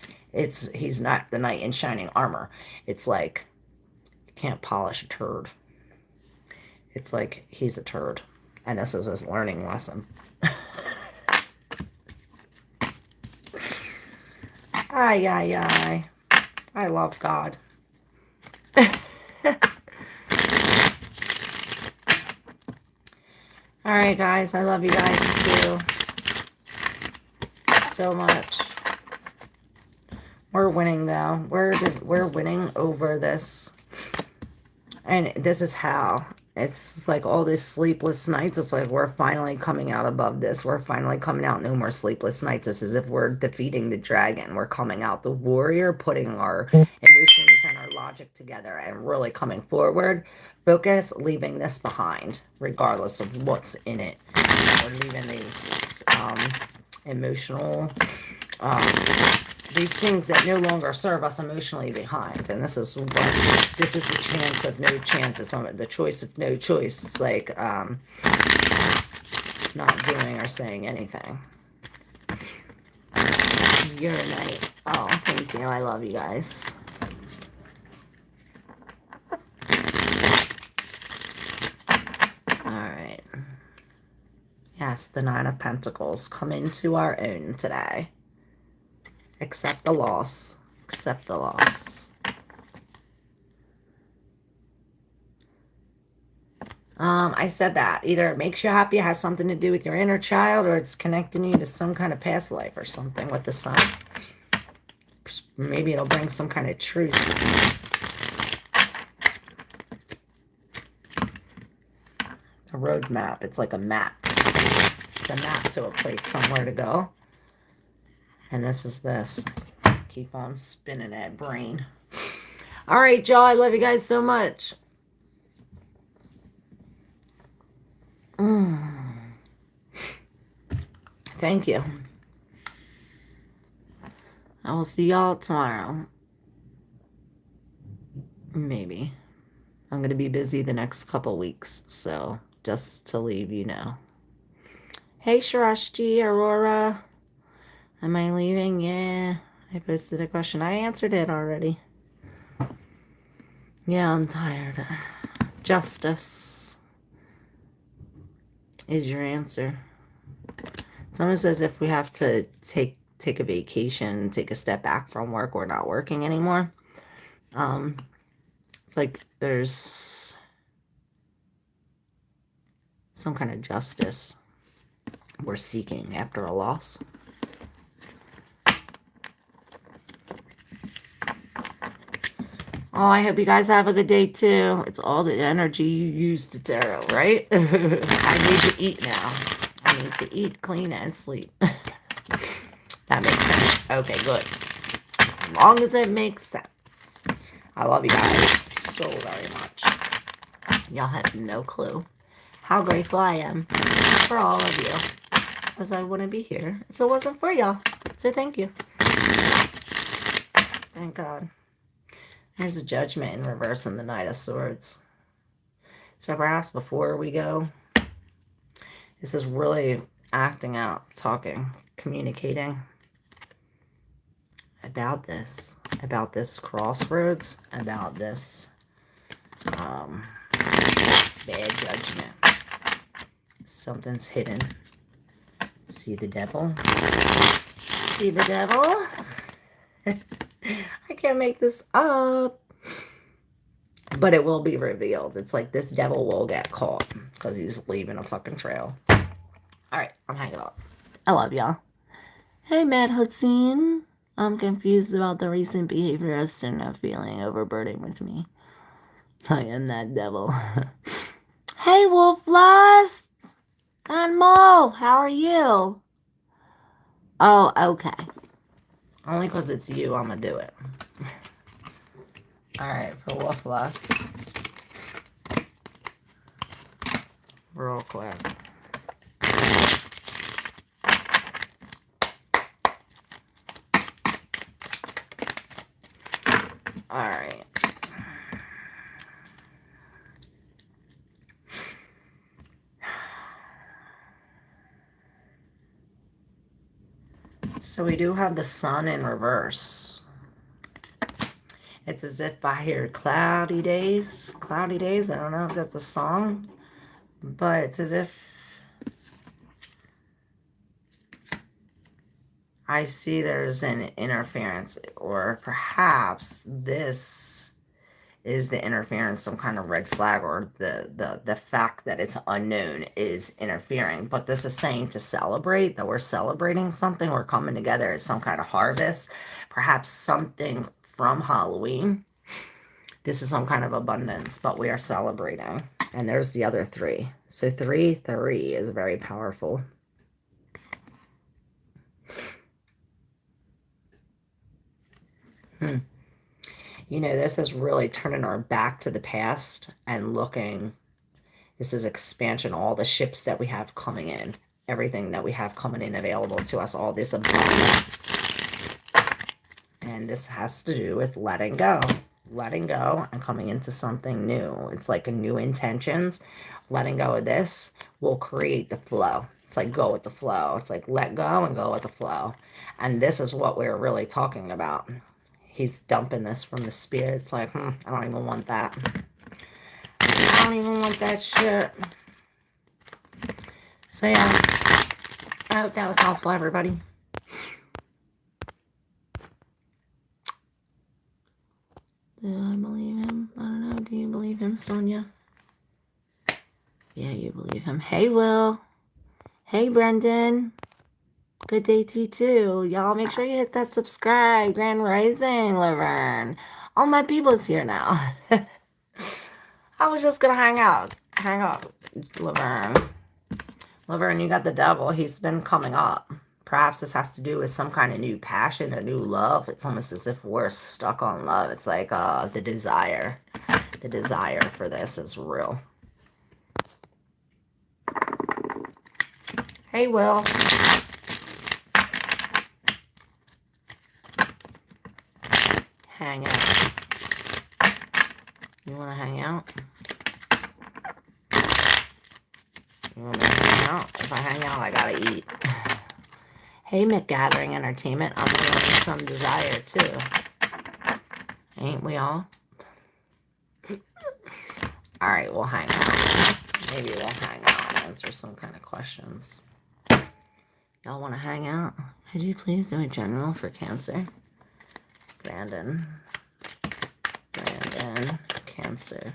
not the knight in shining armor. It's like you can't polish a turd. It's like he's a turd, and this is his learning lesson. Ay, ay, ay. I love God. All right, guys. I love you guys too. So much. We're winning, though. We're winning over this. And this is how. It's like all these sleepless nights. It's like we're finally coming out above this. We're finally coming out. No more sleepless nights. It's as if we're defeating the dragon. We're coming out the warrior, putting our emotions and our logic together and really coming forward. Focus, leaving this behind, regardless of what's in it. We're leaving these emotional... these things that no longer serve us emotionally behind. And this is the chance of no chance. It's on the choice of no choice. It's like not doing or saying anything. You're a knight. Oh, thank you. I love you guys. All right. Yes, the 9 of Pentacles come into our own today. Accept the loss. Accept the loss. I said that. Either it makes you happy, it has something to do with your inner child, or it's connecting you to some kind of past life or something with the sun. Maybe it'll bring some kind of truth. A road map. It's like a map. It's a map to a place, somewhere to go. And this is this. Keep on spinning that brain. All right, y'all. I love you guys so much. Thank you. I will see y'all tomorrow. Maybe. I'm going to be busy the next couple weeks. So just to leave you know. Hey, Sharashji, Aurora. Am I leaving? Yeah. I posted a question. I answered it already. Yeah, I'm tired. Justice is your answer. It's almost as if we have to take a vacation, take a step back from work. We're not working anymore. It's like there's some kind of justice we're seeking after a loss. Oh, I hope you guys have a good day too. It's all the energy you use to tarot, right? I need to eat now. I need to eat, clean, and sleep. That makes sense. Okay, good. As long as it makes sense. I love you guys so very much. Y'all have no clue how grateful I am for all of you, as I wouldn't be here if it wasn't for y'all. So thank you. Thank God. There's a Judgment in reverse and the Knight of Swords. So perhaps before we go, this is really acting out, talking, communicating about this crossroads, about this bad judgment. Something's hidden. See the devil? See the devil? I can't can't make this up. But it will be revealed. It's like this devil will get caught because he's leaving a fucking trail. All right, I'm hanging up. I love y'all. Hey, Mad Hudson. I'm confused about the recent behavior as to no feeling overburdened with me. I am that devil. Hey, Wolf Lust and Mo, how are you? Oh, okay. Only because it's you, I'm going to do it. All right, for Wolf Lust. Real quick. All right. So we do have the sun in reverse. It's as if I hear cloudy days. Cloudy days. I don't know if that's a song. But it's as if I see there's an interference. Or perhaps this is the interference, some kind of red flag, or the fact that it's unknown is interfering. But this is saying to celebrate, that we're celebrating something. We're coming together as some kind of harvest. Perhaps something from Halloween. This is some kind of abundance, but we are celebrating. And there's the other 3. So 3 is very powerful. You know, this is really turning our back to the past and looking. This is expansion, all the ships that we have coming in, everything that we have coming in available to us, all this abundance. And this has to do with letting go and coming into something new. It's like a new intentions. Letting go of this will create the flow. It's like go with the flow. It's like let go and go with the flow. And this is what we're really talking about. He's dumping this from the spirit. It's like, I don't even want that. I don't even want that shit. So yeah, I hope that was helpful, everybody. Do I believe him? I don't know. Do you believe him, Sonia? Yeah, you believe him. Hey, Will. Hey, Brendan. Good day to you, too. Y'all make sure you hit that subscribe. Grand Rising, Laverne. All my people's here now. I was just going to hang out. Hang out, Laverne. Laverne, you got the devil. He's been coming up. Perhaps this has to do with some kind of new passion, a new love. It's almost as if we're stuck on love. It's like the desire. The desire for this is real. Hey, Will. Hang out. You want to hang out? You want me to hang out? If I hang out, I gotta eat. Hey, McGathering Entertainment. I'm feeling some desire, too. Ain't we all? Alright, we'll hang out. Maybe we'll hang out and answer some kind of questions. Y'all want to hang out? Could you please do a general for Cancer? Brandon, Cancer.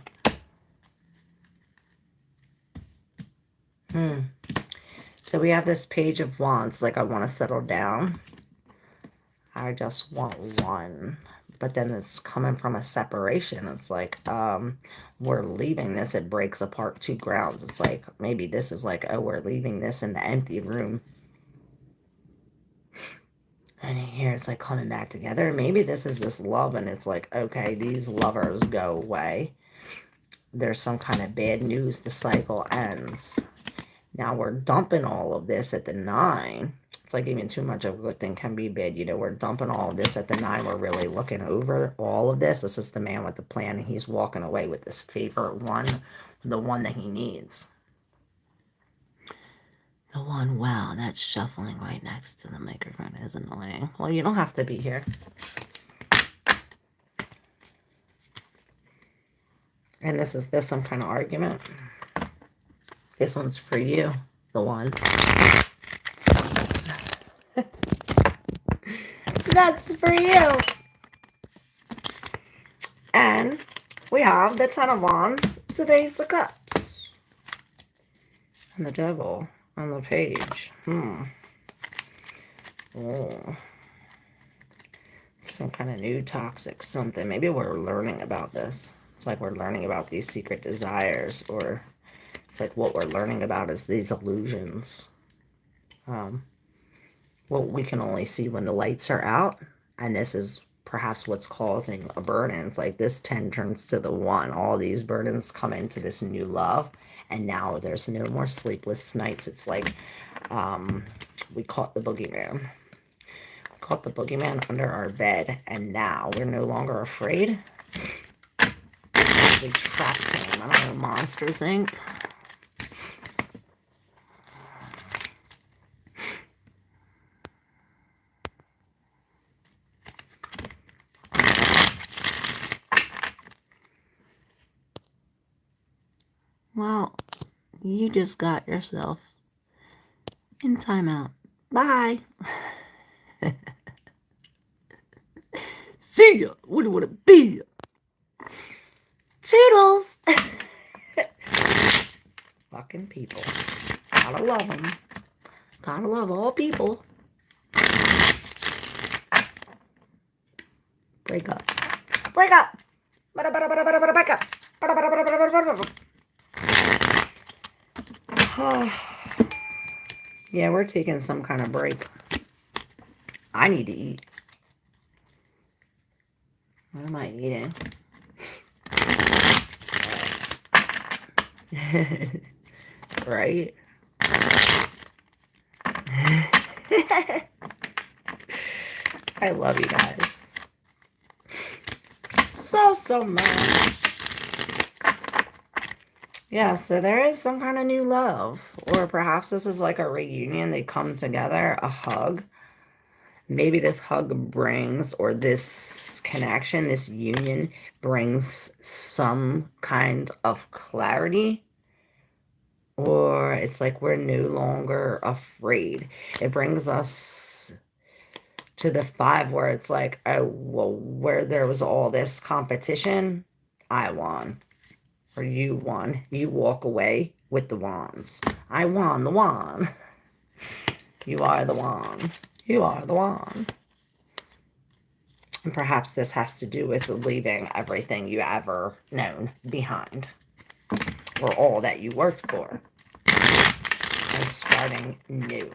So we have this Page of Wands, like I want to settle down. I just want one. But then it's coming from a separation. It's like, we're leaving this. It breaks apart 2 grounds. It's like, maybe this is like, oh, we're leaving this in the empty room. And here it's like coming back together. Maybe this is this love and it's like, okay, these lovers go away. There's some kind of bad news. The cycle ends. Now we're dumping all of this at the 9. It's like even too much of a good thing can be bad. You know, we're dumping all of this at the 9. We're really looking over all of this. This is the man with the plan. And he's walking away with this favorite one, the one that he needs. The one, wow, that's shuffling right next to the microphone is annoying. Well, you don't have to be here. And this is this some kind of argument. This one's for you, the one. That's for you. we have the Ten of Wands, it's the Ace of Cups, and the Devil on the page. Oh. Some kind of new toxic something. Maybe we're learning about this. It's like we're learning about these secret desires, or it's like what we're learning about is these illusions. What we can only see when the lights are out, and this is perhaps what's causing a burden. It's like this 10 turns to the 1. All these burdens come into this new love, and now there's no more sleepless nights. It's like we caught the boogeyman. Caught the boogeyman under our bed, and now we're no longer afraid. We trapped him. I don't know, Monsters Inc. Well, you just got yourself in timeout. Bye. See ya. What do you want to be? Toodles. Fucking people. Gotta love them. Gotta love all people. Break up. Break up. Break up. Yeah, we're taking some kind of break. I need to eat. What am I eating? Right? I love you guys so much. Yeah, so there is some kind of new love. Or perhaps this is like a reunion. They come together, a hug. Maybe this hug brings, or this connection, this union brings some kind of clarity. Or it's like we're no longer afraid. It brings us to the 5 where it's like, oh, well, where there was all this competition, I won. Or you won. You walk away with the wands. I won the wand. You are the wand. You are the wand. And perhaps this has to do with leaving everything you ever known behind. Or all that you worked for. And starting new.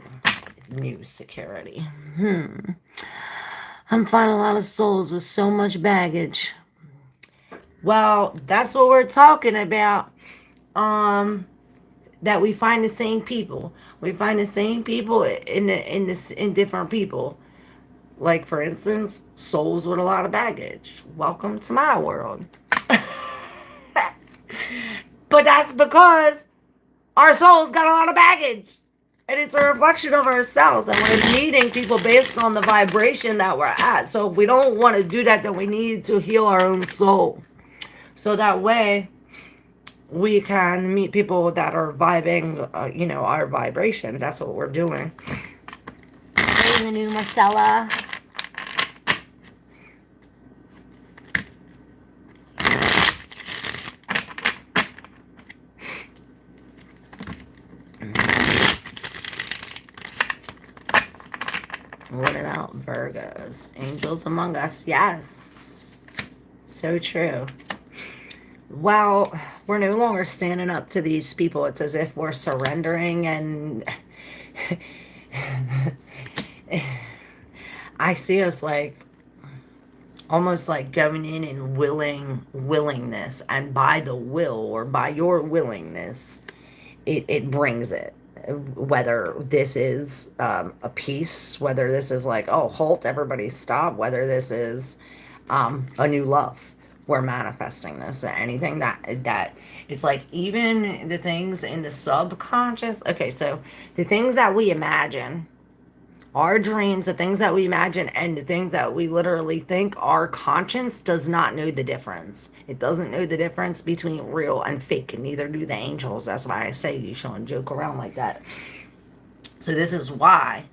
New security. I'm finding a lot of souls with so much baggage. Well, that's what we're talking about. That we find the same people. We find the same people in different people. Like, for instance, souls with a lot of baggage. Welcome to my world. But that's because our souls got a lot of baggage. And it's a reflection of ourselves. And we're meeting people based on the vibration that we're at. So if we don't want to do that, then we need to heal our own soul. So that way, we can meet people that are vibing, our vibration. That's what we're doing. Hey, the new Marcella. What about Virgos? Angels among us. Yes. So true. Well, we're no longer standing up to these people. It's as if we're surrendering, and I see us like almost like going in and willingness, and by the will or by your willingness, it brings it. Whether this is a peace, whether this is like, oh, halt, everybody stop, whether this is a new love. We're manifesting this. Anything that it's like, even the things in the subconscious. Okay, so the things that we imagine, our dreams, the things that we imagine, and the things that we literally think, our conscience does not know the difference. It doesn't know the difference between real and fake, and neither do the angels. That's why I say you shouldn't joke around like that. So this is why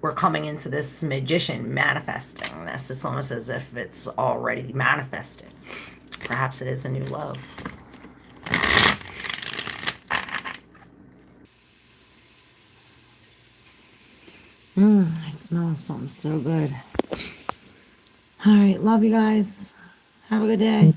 we're coming into this magician manifesting this. It's almost as if it's already manifested. Perhaps it is a new love. I smell something so good. All right, love you guys. Have a good day.